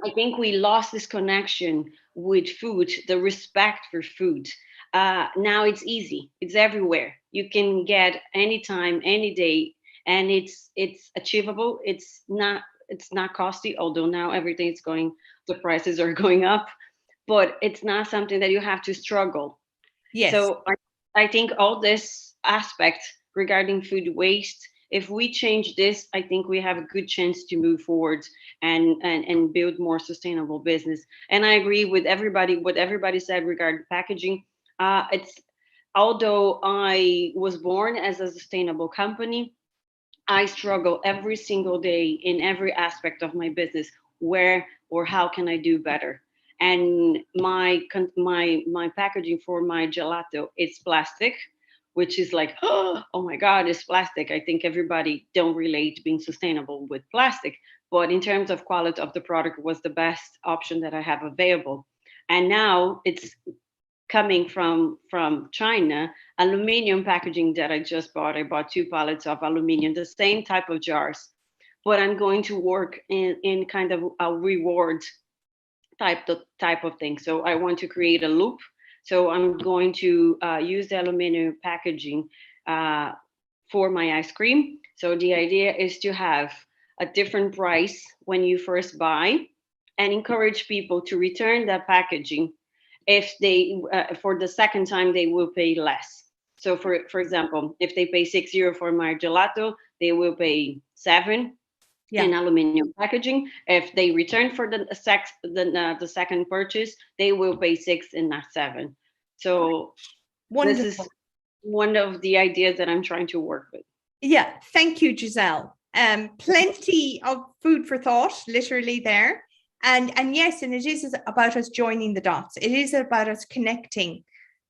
I think we lost this connection with food, the respect for food. Now it's easy. It's everywhere. You can get anytime, any day, and it's achievable. It's not costly, although now everything's the prices are going up, but it's not something that you have to struggle. Yes. So I think all this aspect regarding food waste, if we change this, I think we have a good chance to move forward and build more sustainable business. And I agree with what everybody said regarding packaging. Although I was born as a sustainable company, I struggle every single day in every aspect of my business. Where or how can I do better? And my packaging for my gelato, it's plastic, which is like, oh my God, it's plastic. I think everybody don't relate being sustainable with plastic. But in terms of quality of the product, was the best option that I have available. And now it's coming from China, aluminum packaging that I just bought. I bought 2 pallets of aluminum, the same type of jars, but I'm going to work in kind of a reward type of thing. So I want to create a loop. So I'm going to use the aluminum packaging for my ice cream. So the idea is to have a different price when you first buy and encourage people to return that packaging. If they, for the second time, they will pay less. So for example, if they pay €6 for my gelato, they will pay 7 in aluminum packaging. If they return for the second purchase, they will pay 6 and not 7. So wonderful. This is one of the ideas that I'm trying to work with. Yeah, thank you, Giselle. Plenty of food for thought, literally there. And yes, and it is about us joining the dots. It is about us connecting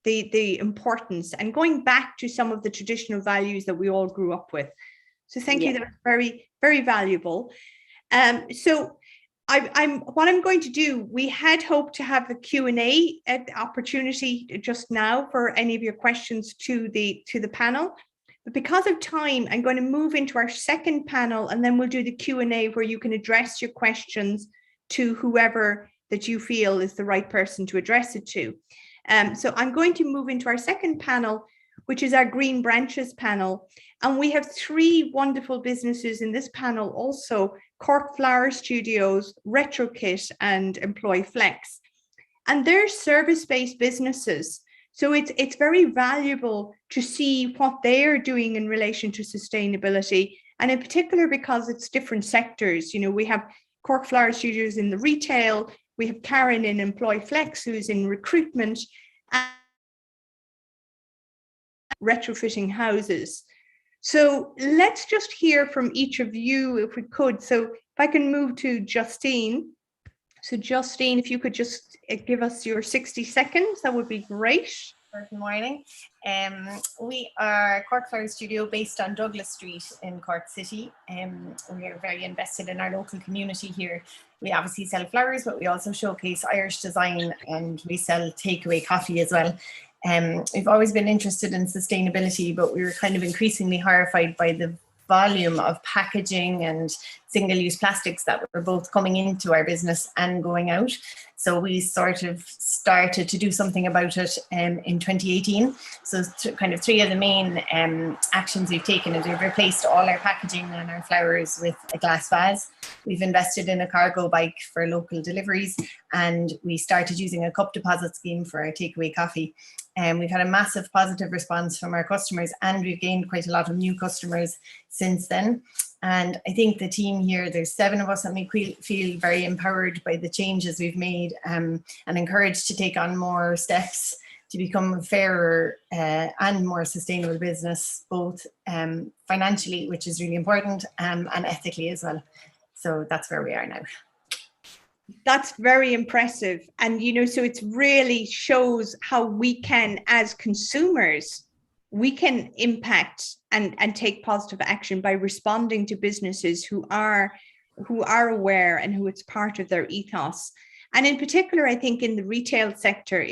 the importance and going back to some of the traditional values that we all grew up with. So thank you. That was very, very valuable. So what I'm going to do, we had hoped to have a Q&A opportunity just now for any of your questions to the panel. But because of time, I'm going to move into our second panel, and then we'll do the Q&A where you can address your questions to whoever that you feel is the right person to address it to. So I'm going to move into our second panel, which is our Green Branches panel. And we have three wonderful businesses in this panel also: Cork Flower Studios, RetroKit, and Employ Flex. And they're service-based businesses. So it's very valuable to see what they're doing in relation to sustainability. And in particular, because it's different sectors. You know, we have Cork Flower Studios in the retail, we have Karen in Employ Flex, who's in recruitment, and retrofitting houses. So let's just hear from each of you if we could. So if I can move to Justine. So Justine, if you could just give us your 60 seconds, that would be great. Good morning. We are Cork Flower Studio based on Douglas Street in Cork City. We are very invested in our local community here. We obviously sell flowers, but we also showcase Irish design, and we sell takeaway coffee as well. We've always been interested in sustainability, but we were kind of increasingly horrified by the volume of packaging and single-use plastics that were both coming into our business and going out. So we sort of started to do something about it in 2018. So kind of three of the main actions we've taken is we've replaced all our packaging and our flowers with a glass vase. We've invested in a cargo bike for local deliveries, and we started using a cup deposit scheme for our takeaway coffee. And we've had a massive positive response from our customers, and we've gained quite a lot of new customers since then. And I think the team here, there's 7 of us, and we feel very empowered by the changes we've made, and encouraged to take on more steps to become a fairer and more sustainable business, both financially, which is really important, and ethically as well. So that's where we are now. That's very impressive. And, you know, so it really shows how we can, as consumers, we can impact and take positive action by responding to businesses who are aware and who it's part of their ethos. And in particular, I think in the retail sector,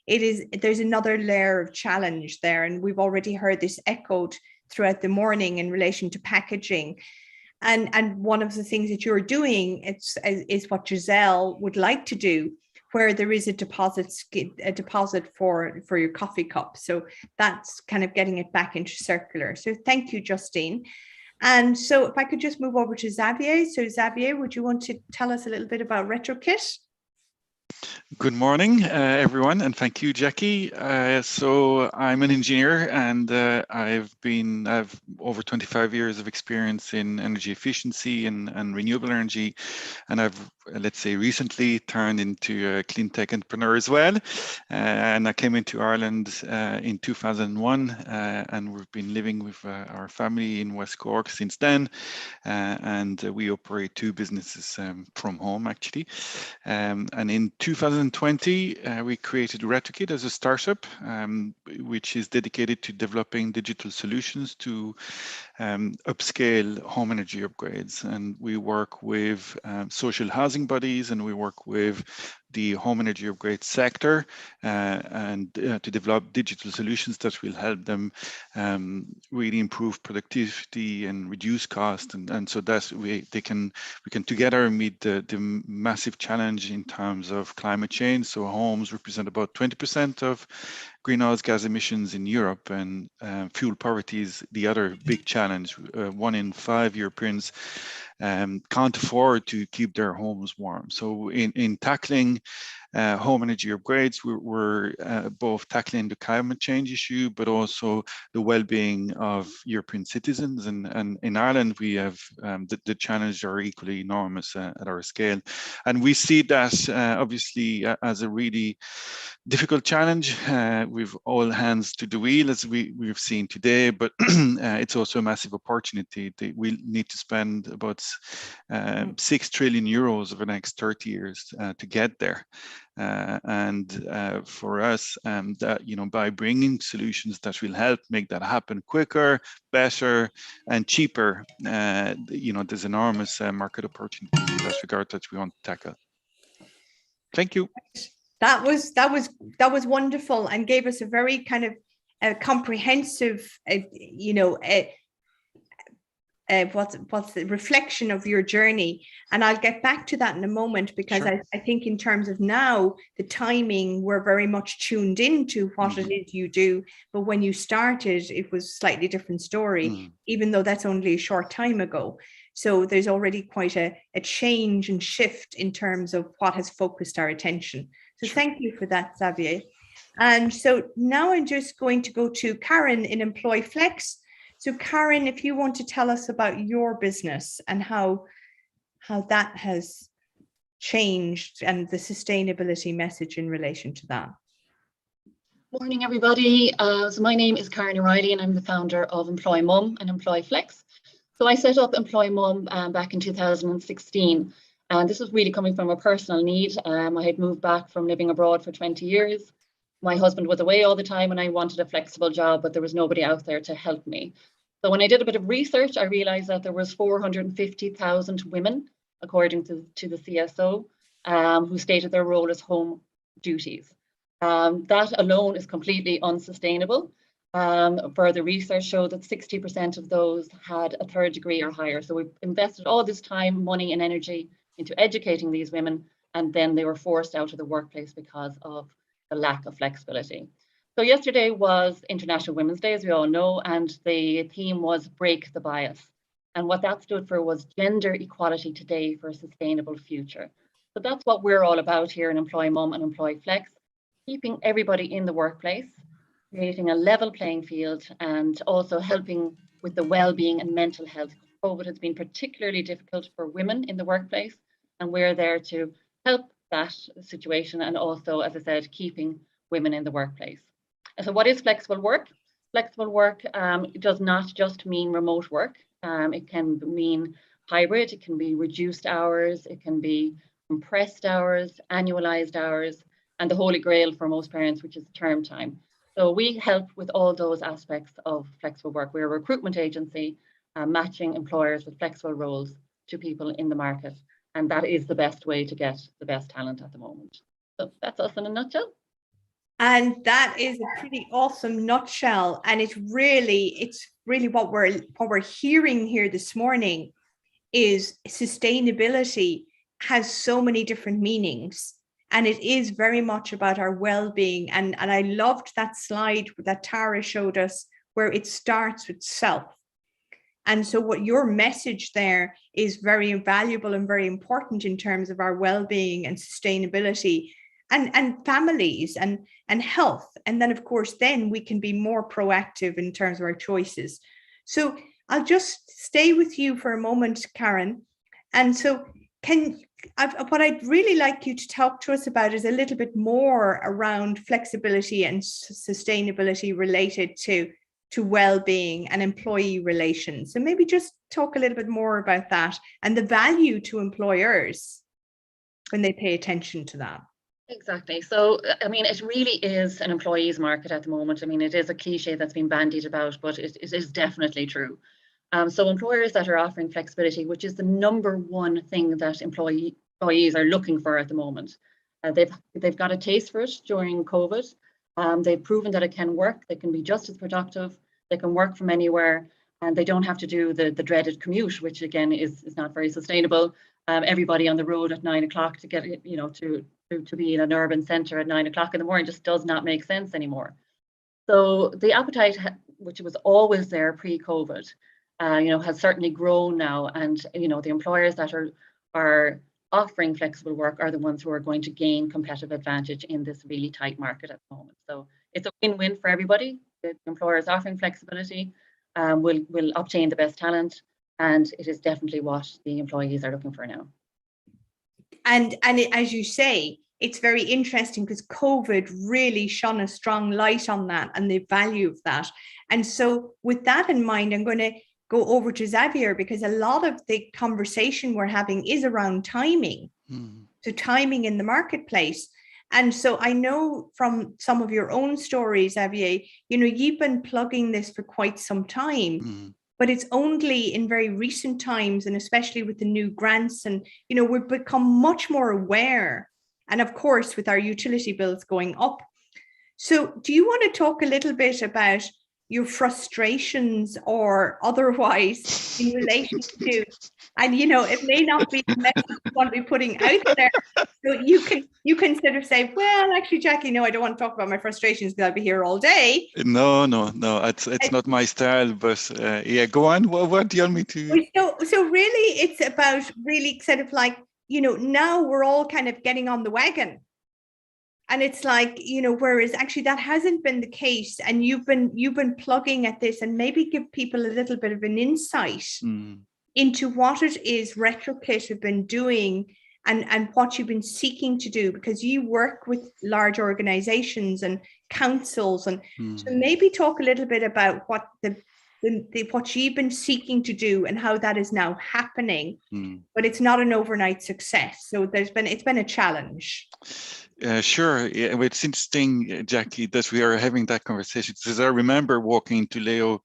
there's another layer of challenge there. And we've already heard this echoed throughout the morning in relation to packaging. And one of the things that you're doing is what Giselle would like to do, where there is a deposit for your coffee cup. So that's kind of getting it back into circular. So thank you, Justine. And so if I could just move over to Xavier. So Xavier, would you want to tell us a little bit about RetroKit? Good morning, everyone, and thank you, Jackie. So I'm an engineer, and I've over 25 years of experience in energy efficiency and renewable energy, and I've, let's say, recently turned into a clean tech entrepreneur as well. And I came into Ireland in 2001, and we've been living with our family in West Cork since then. And we operate 2 businesses from home, actually. And in 2020, we created RetroKit as a startup, which is dedicated to developing digital solutions to upscale home energy upgrades. And we work with social housing bodies, and we work with the home energy upgrade sector and to develop digital solutions that will help them really improve productivity and reduce cost, and so that we can together meet the massive challenge in terms of climate change. So homes represent about 20% of greenhouse gas emissions in Europe, and fuel poverty is the other big challenge. 1 in 5 Europeans can't afford to keep their homes warm. So in tackling home energy upgrades, we're both tackling the climate change issue, but also the well-being of European citizens. And in Ireland, we have the challenges are equally enormous at our scale. And we see that obviously as a really difficult challenge with all hands to the wheel, as we've seen today, but it's also a massive opportunity. We need to spend about 6 trillion euros over the next 30 years to get there. And for us, that, you know, by bringing solutions that will help make that happen quicker, better, and cheaper, you know, there's enormous market opportunities in that regard that we want to tackle. Thank you. That was wonderful, and gave us a very kind of comprehensive, you know, what's the reflection of your journey? And I'll get back to that in a moment, because Sure. I think in terms of now, the timing, we're very much tuned into what it is you do. But when you started, it was a slightly different story, even though that's only a short time ago. So there's already quite a change and shift in terms of what has focused our attention. So thank you for that, Xavier. And so now I'm just going to go to Karen in Employ Flex. So Karen, if you want to tell us about your business and how that has changed and the sustainability message in relation to that. Morning, everybody. So my name is Karen O'Reilly and I'm the founder of Employ Mum and Employ Flex. So I set up Employ Mum back in 2016. And this was really coming from a personal need. I had moved back from living abroad for 20 years. My husband was away all the time and I wanted a flexible job, but there was nobody out there to help me. So when I did a bit of research, I realized that there was 450,000 women, according to the CSO, who stated their role as home duties. That alone is completely unsustainable. Further research showed that 60% of those had a 3rd degree or higher. So we've invested all this time, money and energy into educating these women, and then they were forced out of the workplace because of the lack of flexibility. So yesterday was International Women's Day, as we all know, and the theme was Break the Bias. And what that stood for was gender equality today for a sustainable future. So that's what we're all about here in Employ Mum and Employ Flex, keeping everybody in the workplace, creating a level playing field, and also helping with the well-being and mental health. COVID has been particularly difficult for women in the workplace, and we're there to help that situation, and also, as I said, keeping women in the workplace. And so what is flexible work? Flexible work does not just mean remote work. It can mean hybrid, it can be reduced hours, it can be compressed hours, annualized hours, and the holy grail for most parents, which is term time. So we help with all those aspects of flexible work. We're a recruitment agency matching employers with flexible roles to people in the market. And that is the best way to get the best talent at the moment. So that's us in a nutshell. And that is a pretty awesome nutshell. And it's really what we're hearing here this morning is sustainability has so many different meanings. And it is very much about our well-being. And I loved that slide that Tara showed us, where it starts with self. And so what your message there is very valuable and very important in terms of our well-being and sustainability and families and health. And then, of course, then we can be more proactive in terms of our choices. So I'll just stay with you for a moment, Karen. And so what I'd really like you to talk to us about is a little bit more around flexibility and sustainability related to well-being and employee relations. So maybe just talk a little bit more about that and the value to employers when they pay attention to that. Exactly. So, I mean, it really is an employees market at the moment. I mean, it is a cliche that's been bandied about, but it is definitely true. So employers that are offering flexibility, which is the #1 thing that employees are looking for at the moment. They've got a taste for it during COVID. They've proven that it can work. They can be just as productive. They can work from anywhere, and they don't have to do the dreaded commute, which again is not very sustainable. Everybody on the road at 9 o'clock to get, to be in an urban centre at 9 o'clock in the morning just does not make sense anymore. So the appetite, which was always there pre-COVID, has certainly grown now, and the employers that are offering flexible work are the ones who are going to gain competitive advantage in this really tight market at the moment. So it's a win-win for everybody. The employers offering flexibility will obtain the best talent, and it is definitely what the employees are looking for now. And as you say, it's very interesting because COVID really shone a strong light on that and the value of that. And so with that in mind, I'm going to go over to Xavier, because a lot of the conversation we're having is around timing. So timing in the marketplace. And so I know from some of your own stories, Xavier, you've been plugging this for quite some time. But it's only in very recent times, and especially with the new grants, and we've become much more aware, and of course with our utility bills going up. So do you want to talk a little bit about your frustrations or otherwise in relation to, and you know, it may not be the message you want to be putting out there. So you can sort of say, well, actually, Jackie, no, I don't want to talk about my frustrations because I'll be here all day. No, it's not my style, but yeah, go on. What do you want me to? So really, it's about really sort of like, you know, now we're all kind of getting on the wagon. And it's like, you know, whereas actually that hasn't been the case, and you've been plugging at this, and maybe give people a little bit of an insight into what it is Retrokit have been doing and what you've been seeking to do, because you work with large organizations and councils, and so maybe talk a little bit about what what you've been seeking to do and how that is now happening. But it's not an overnight success, so it's been a challenge. Sure. Yeah, well, it's interesting, Jackie, that we are having that conversation, because I remember walking to Leo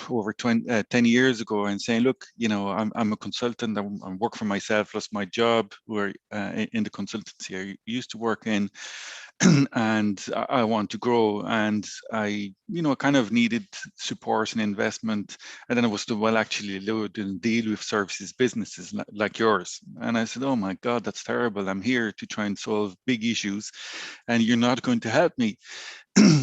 over 10 years ago and saying, look, you know, I'm a consultant, I work for myself, lost my job where in the consultancy I used to work in, and I want to grow, and I, you know, kind of needed support and investment. And then I was told, well, actually, Leo didn't deal with services businesses like yours. And I said, oh my God, that's terrible. I'm here to try and solve big issues, and you're not going to help me.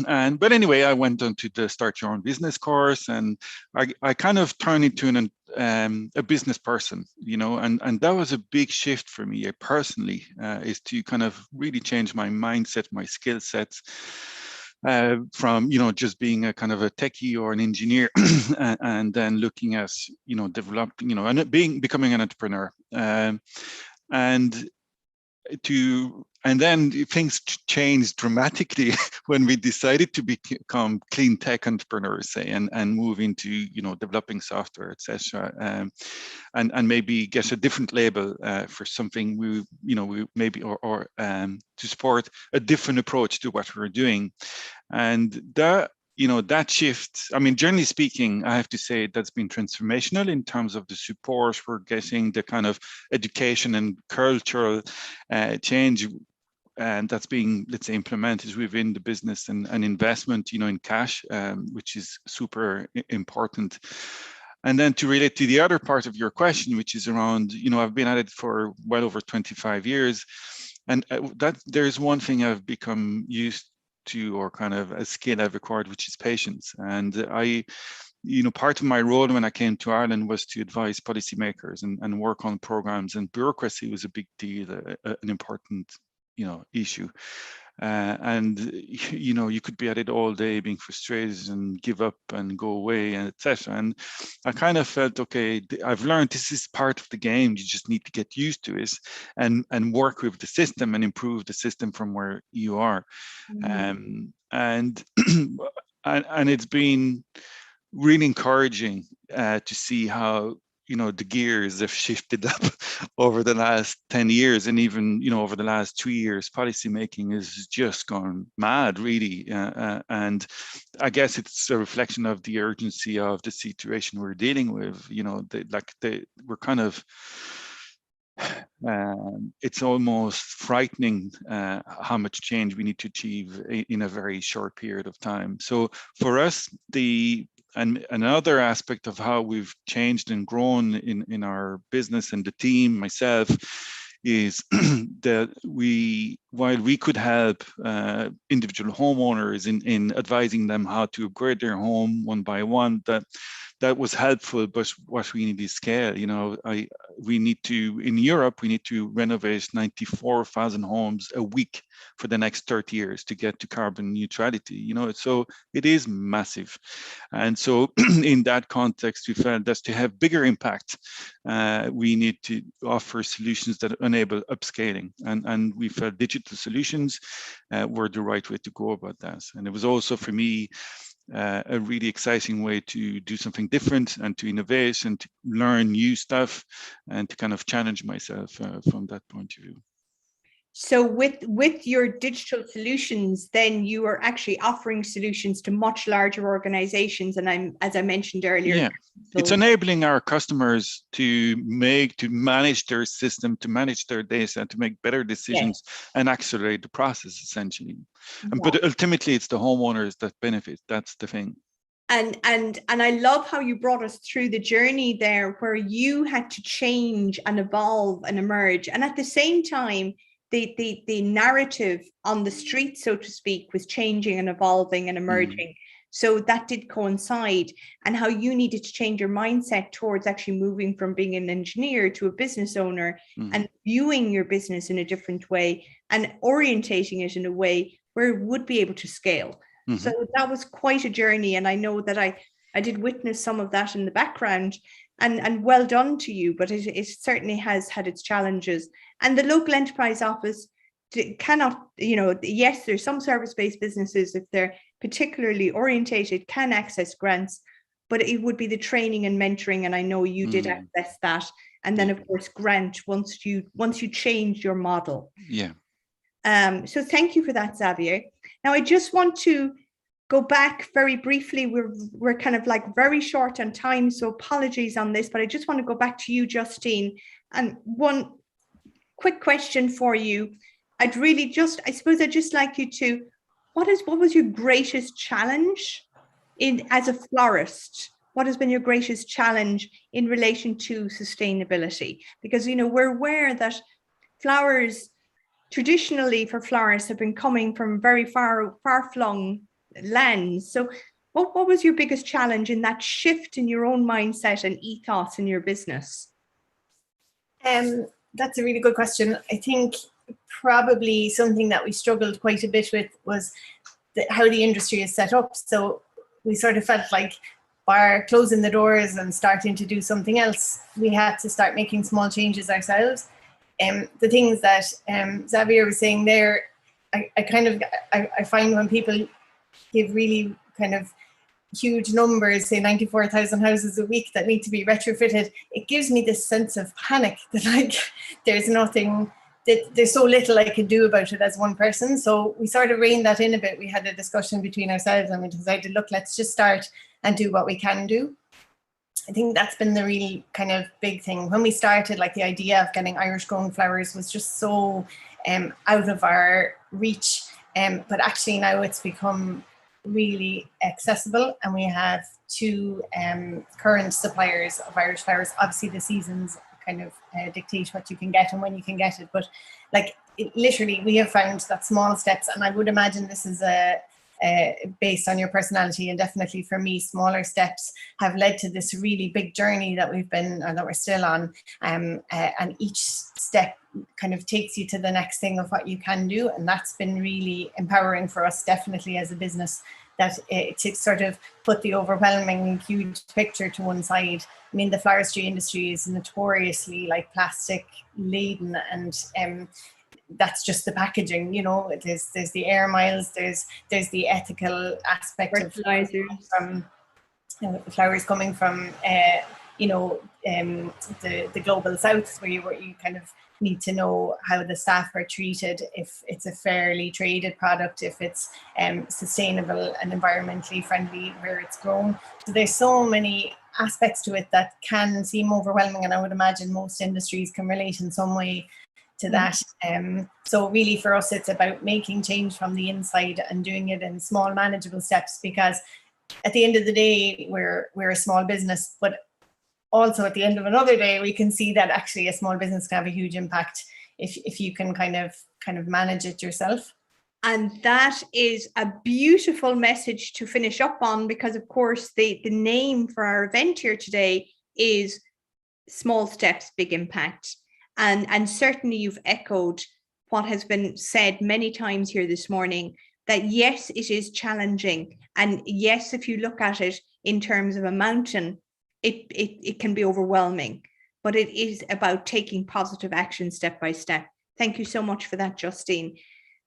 But anyway, I went on to the Start Your Own Business course, and I kind of turned into a business person, you know, and that was a big shift for me personally, is to kind of really change my mindset, my skill sets, from, you know, just being a kind of a techie or an engineer, and then looking at, you know, developing, you know, and becoming an entrepreneur, and then things changed dramatically when we decided to become clean tech entrepreneurs, say, and move into, you know, developing software, etc., and maybe get a different label for something we maybe or to support a different approach to what we're doing. And that, you know, that shift, I mean, generally speaking, I have to say that's been transformational in terms of the support we're getting, the kind of education and cultural change, and that's being, let's say, implemented within the business, and investment, you know, in cash, which is super important. And then to relate to the other part of your question, which is around, you know, I've been at it for well over 25 years, and that there's one thing I've become used to, or kind of a skill I've acquired, which is patience. And you know, part of my role when I came to Ireland was to advise policymakers and work on programs, and bureaucracy was a big deal, an important, you know, issue. And you know, you could be at it all day being frustrated and give up and go away, and etc. And I kind of felt, okay, I've learned this is part of the game. You just need to get used to it and work with the system and improve the system from where you are. And it's been really encouraging to see how, you know, the gears have shifted up over the last 10 years, and even, you know, over the last 2 years, policy making has just gone mad, really. And I guess it's a reflection of the urgency of the situation we're dealing with. You know, we're kind of, it's almost frightening how much change we need to achieve in a very short period of time. So for us, and another aspect of how we've changed and grown in our business and the team, myself, is that while we could help individual homeowners in advising them how to upgrade their home one by one, that was helpful, but what we need is scale. You know, in Europe, we need to renovate 94,000 homes a week for the next 30 years to get to carbon neutrality, you know, so it is massive. And so in that context, we felt that to have bigger impact, we need to offer solutions that enable upscaling. And we felt digital solutions were the right way to go about that. And it was also, for me, a really exciting way to do something different and to innovate and to learn new stuff and to kind of challenge myself from that point of view. So with your digital solutions, then you are actually offering solutions to much larger organizations. And as I mentioned earlier, yeah, it's enabling our customers to manage their system, to manage their data, to make better decisions, and accelerate the process, essentially. But ultimately, it's the homeowners that benefit. That's the thing. And I love how you brought us through the journey there, where you had to change and evolve and emerge. And at the same time, the narrative on the street, so to speak, was changing and evolving and emerging. So that did coincide, and how you needed to change your mindset towards actually moving from being an engineer to a business owner and viewing your business in a different way and orientating it in a way where it would be able to scale. So that was quite a journey. And I know that I did witness some of that in the background, and well done to you, but it certainly has had its challenges. And the local enterprise office cannot, yes, there's some service-based businesses, if they're particularly orientated, can access grants, but it would be the training and mentoring. And I know you did access that. And then of course, grant once you change your model. Yeah. So thank you for that, Xavier. Now, I just want to go back very briefly. We're kind of like very short on time, so apologies on this, but I just want to go back to you, Justine. And one quick question for you. I suppose I'd just like you to, what was your greatest challenge as a florist? What has been your greatest challenge in relation to sustainability? Because, we're aware that flowers, traditionally for florists, have been coming from very far-flung lands. So what was your biggest challenge in that shift in your own mindset and ethos in your business? That's a really good question. I think probably something that we struggled quite a bit with was how the industry is set up. So we sort of felt like by closing the doors and starting to do something else, we had to start making small changes ourselves. The things that Xavier was saying there, I find when people give really kind of huge numbers, say 94,000 houses a week that need to be retrofitted, it gives me this sense of panic that there's nothing, that there's so little I can do about it as one person. So we sort of reined that in a bit. We had a discussion between ourselves and we decided, look, let's just start and do what we can do. I think that's been the really kind of big thing. When we started, the idea of getting Irish grown flowers was just so out of our reach. But actually now it's become really accessible, and we have 2 current suppliers of Irish flowers. Obviously the seasons kind of dictate what you can get and when you can get it, but literally we have found that small steps, and I would imagine this is based on your personality, and definitely for me, smaller steps have led to this really big journey that we've been, or that we're still on, and each step kind of takes you to the next thing of what you can do, and that's been really empowering for us, definitely as a business, that to sort of put the overwhelming huge picture to one side. I mean, the floristry industry is notoriously plastic laden, and that's just the packaging, there's the air miles, there's the ethical aspect of from flowers coming from the global south, where you kind of need to know how the staff are treated, if it's a fairly traded product, if it's sustainable and environmentally friendly where it's grown. So there's so many aspects to it that can seem overwhelming, and I would imagine most industries can relate in some way to that. So really for us, it's about making change from the inside and doing it in small manageable steps, because at the end of the day, we're a small business, but also at the end of another day, we can see that actually a small business can have a huge impact if you can kind of manage it yourself. And that is a beautiful message to finish up on, because of course the name for our event here today is Small Steps, Big Impact. And certainly you've echoed what has been said many times here this morning, that yes, it is challenging. And yes, if you look at it in terms of a mountain, it can be overwhelming, but it is about taking positive action step by step. Thank you so much for that, Justine.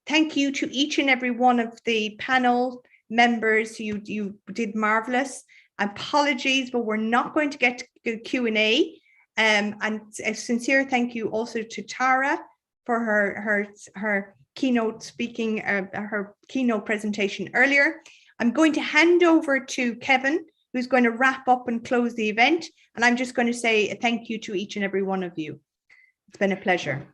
Thank you to each and every one of the panel members. You did marvelous. Apologies, but we're not going to get to Q&A. And a sincere thank you also to Tara for her keynote speaking, her keynote presentation earlier. I'm going to hand over to Kevin, who's going to wrap up and close the event. And I'm just going to say a thank you to each and every one of you. It's been a pleasure.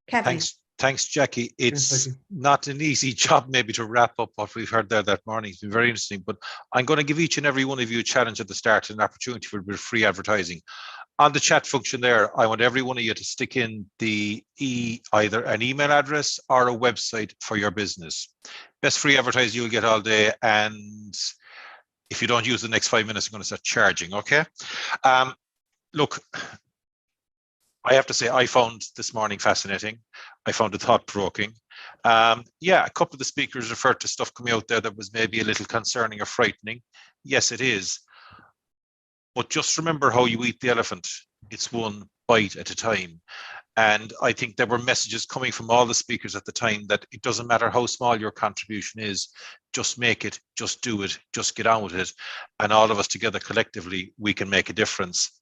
Kevin. Thanks, Jackie. It's not an easy job maybe to wrap up what we've heard there that morning. It's been very interesting, but I'm going to give each and every one of you a challenge at the start, an opportunity for free advertising. On the chat function there, I want every one of you to stick in either an email address or a website for your business. Best free advertising you'll get all day, and if you don't use the next 5 minutes, I'm going to start charging, okay? Look, I have to say, I found this morning fascinating. I found it thought-provoking. Yeah, a couple of the speakers referred to stuff coming out there that was maybe a little concerning or frightening. Yes, it is. But just remember how you eat the elephant. It's one bite at a time. And I think there were messages coming from all the speakers at the time that it doesn't matter how small your contribution is, just make it, just do it, just get on with it. And all of us together collectively, we can make a difference.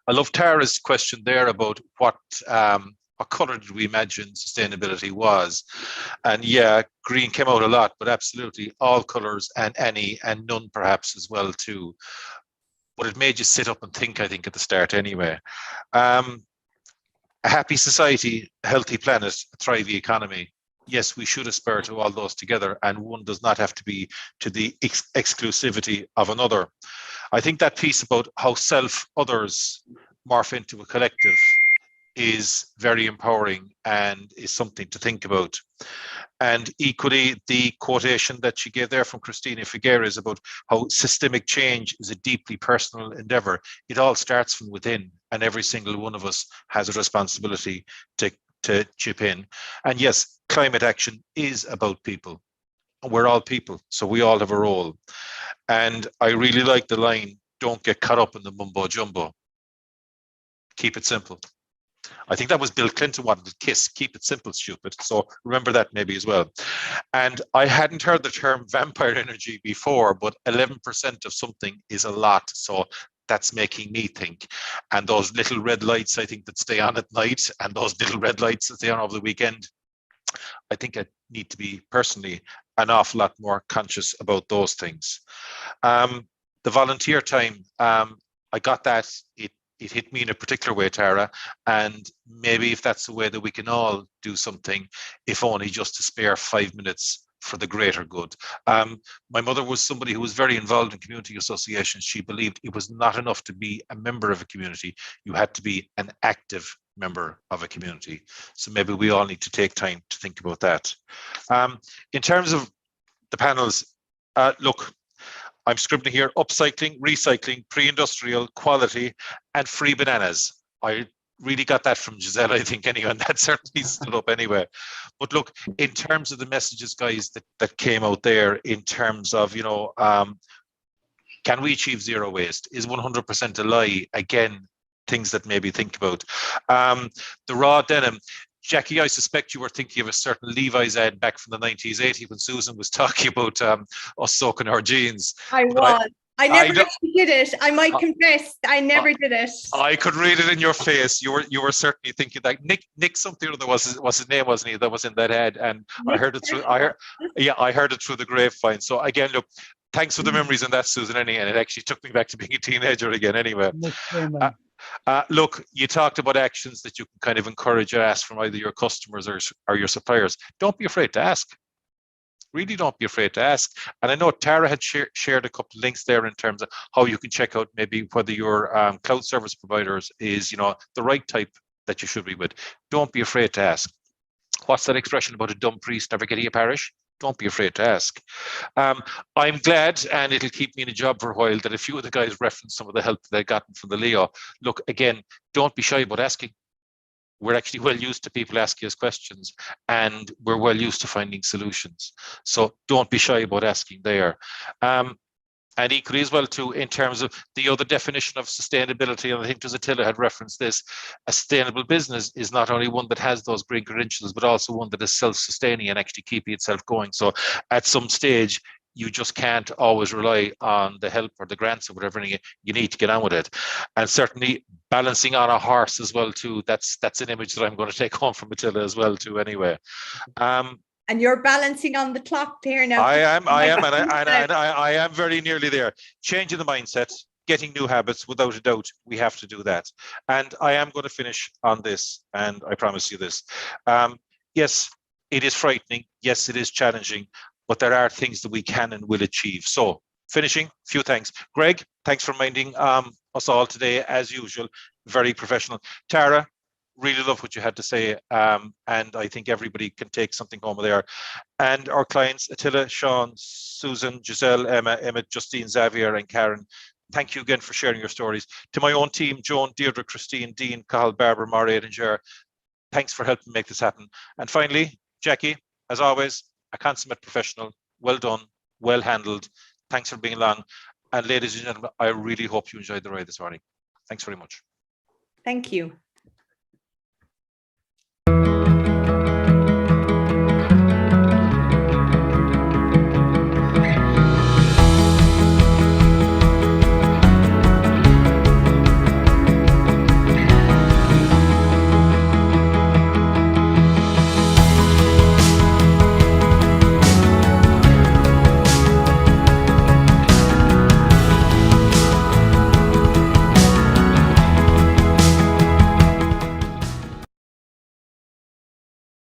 I love Tara's question there about what color did we imagine sustainability was? And yeah, green came out a lot, but absolutely all colors and any and none perhaps as well too. But it made you sit up and think, I think, at the start anyway. A happy society, a healthy planet, a thriving economy. Yes, we should aspire to all those together, and one does not have to be to the exclusivity of another. I think that piece about how others morph into a collective is very empowering and is something to think about. And equally, the quotation that she gave there from Christina Figueres about how systemic change is a deeply personal endeavor. It all starts from within, and every single one of us has a responsibility to chip in. And yes, climate action is about people. We're all people, so we all have a role. And I really like the line, don't get caught up in the mumbo jumbo. Keep it simple. I think that was Bill Clinton wanted to kiss, keep it simple, stupid. So remember that maybe as well. And I hadn't heard the term vampire energy before, but 11% of something is a lot. So that's making me think. And those little red lights, I think, that stay on at night, and those little red lights that stay on over the weekend, I think I need to be personally an awful lot more conscious about those things. The volunteer time, I got that. It hit me in a particular way, Tara, and maybe if that's the way that we can all do something, if only just to spare 5 minutes for the greater good. My mother was somebody who was very involved in community associations. She believed it was not enough to be a member of a community. You had to be an active member of a community. So maybe we all need to take time to think about that. In terms of the panels, look, I'm scribbling here, upcycling, recycling, pre-industrial, quality, and free bananas. I really got that from Giselle, I think, anyway, and that certainly stood up anyway. But look, in terms of the messages, guys, that came out there in terms of, you know, can we achieve zero waste? Is 100% a lie? Again, things that maybe think about. The raw denim. Jackie, I suspect you were thinking of a certain Levi's ad back from the 90s, 80s when Susan was talking about us soaking our jeans. I was. I never actually did it. I might confess, I never did it. I could read it in your face. You were certainly thinking that Nick something or other was his name, wasn't he? That was in that ad, and I heard it through. I heard it through the grapevine. So again, look, thanks for the memories on that, Susan. And it actually took me back to being a teenager again. Anyway. Look, you talked about actions that you can kind of encourage or ask from either your customers or your suppliers. Don't be afraid to ask. Really don't be afraid to ask. And I know Tara had shared a couple of links there in terms of how you can check out maybe whether your cloud service providers is, you know, the right type that you should be with. Don't be afraid to ask. What's that expression about a dumb priest never getting a parish? Don't be afraid to ask. I'm glad, and it'll keep me in a job for a while, that a few of the guys referenced some of the help that they'd gotten from the LEW. Look, again, don't be shy about asking. We're actually well used to people asking us questions, and we're well used to finding solutions. So don't be shy about asking there. And equally as well too, in terms of the other definition of sustainability, and I think Attila had referenced this, a sustainable business is not only one that has those green credentials, but also one that is self-sustaining and actually keeping itself going. So at some stage, you just can't always rely on the help or the grants or whatever. You need to get on with it. And certainly balancing on a horse as well too, that's an image that I'm going to take home from Attila as well too anyway. And you're balancing on the clock there now. I am, and I am very nearly there. Changing the mindset, getting new habits, without a doubt, we have to do that. And I am going to finish on this, and I promise you this. Yes, it is frightening. Yes, it is challenging, but there are things that we can and will achieve. So finishing, few thanks. Greg, thanks for reminding us all today, as usual, very professional. Tara, really love what you had to say, and I think everybody can take something home there. And our clients, Attila, Sean, Susan, Giselle, Emma, Emmett, Justine, Xavier, and Karen, thank you again for sharing your stories. To my own team, Joan, Deirdre, Christine, Dean, Cathal, Barbara, Mairead, and Ger, thanks for helping make this happen. And finally, Jackie, as always, a consummate professional. Well done, well handled. Thanks for being along. And ladies and gentlemen, I really hope you enjoyed the ride this morning. Thanks very much. Thank you.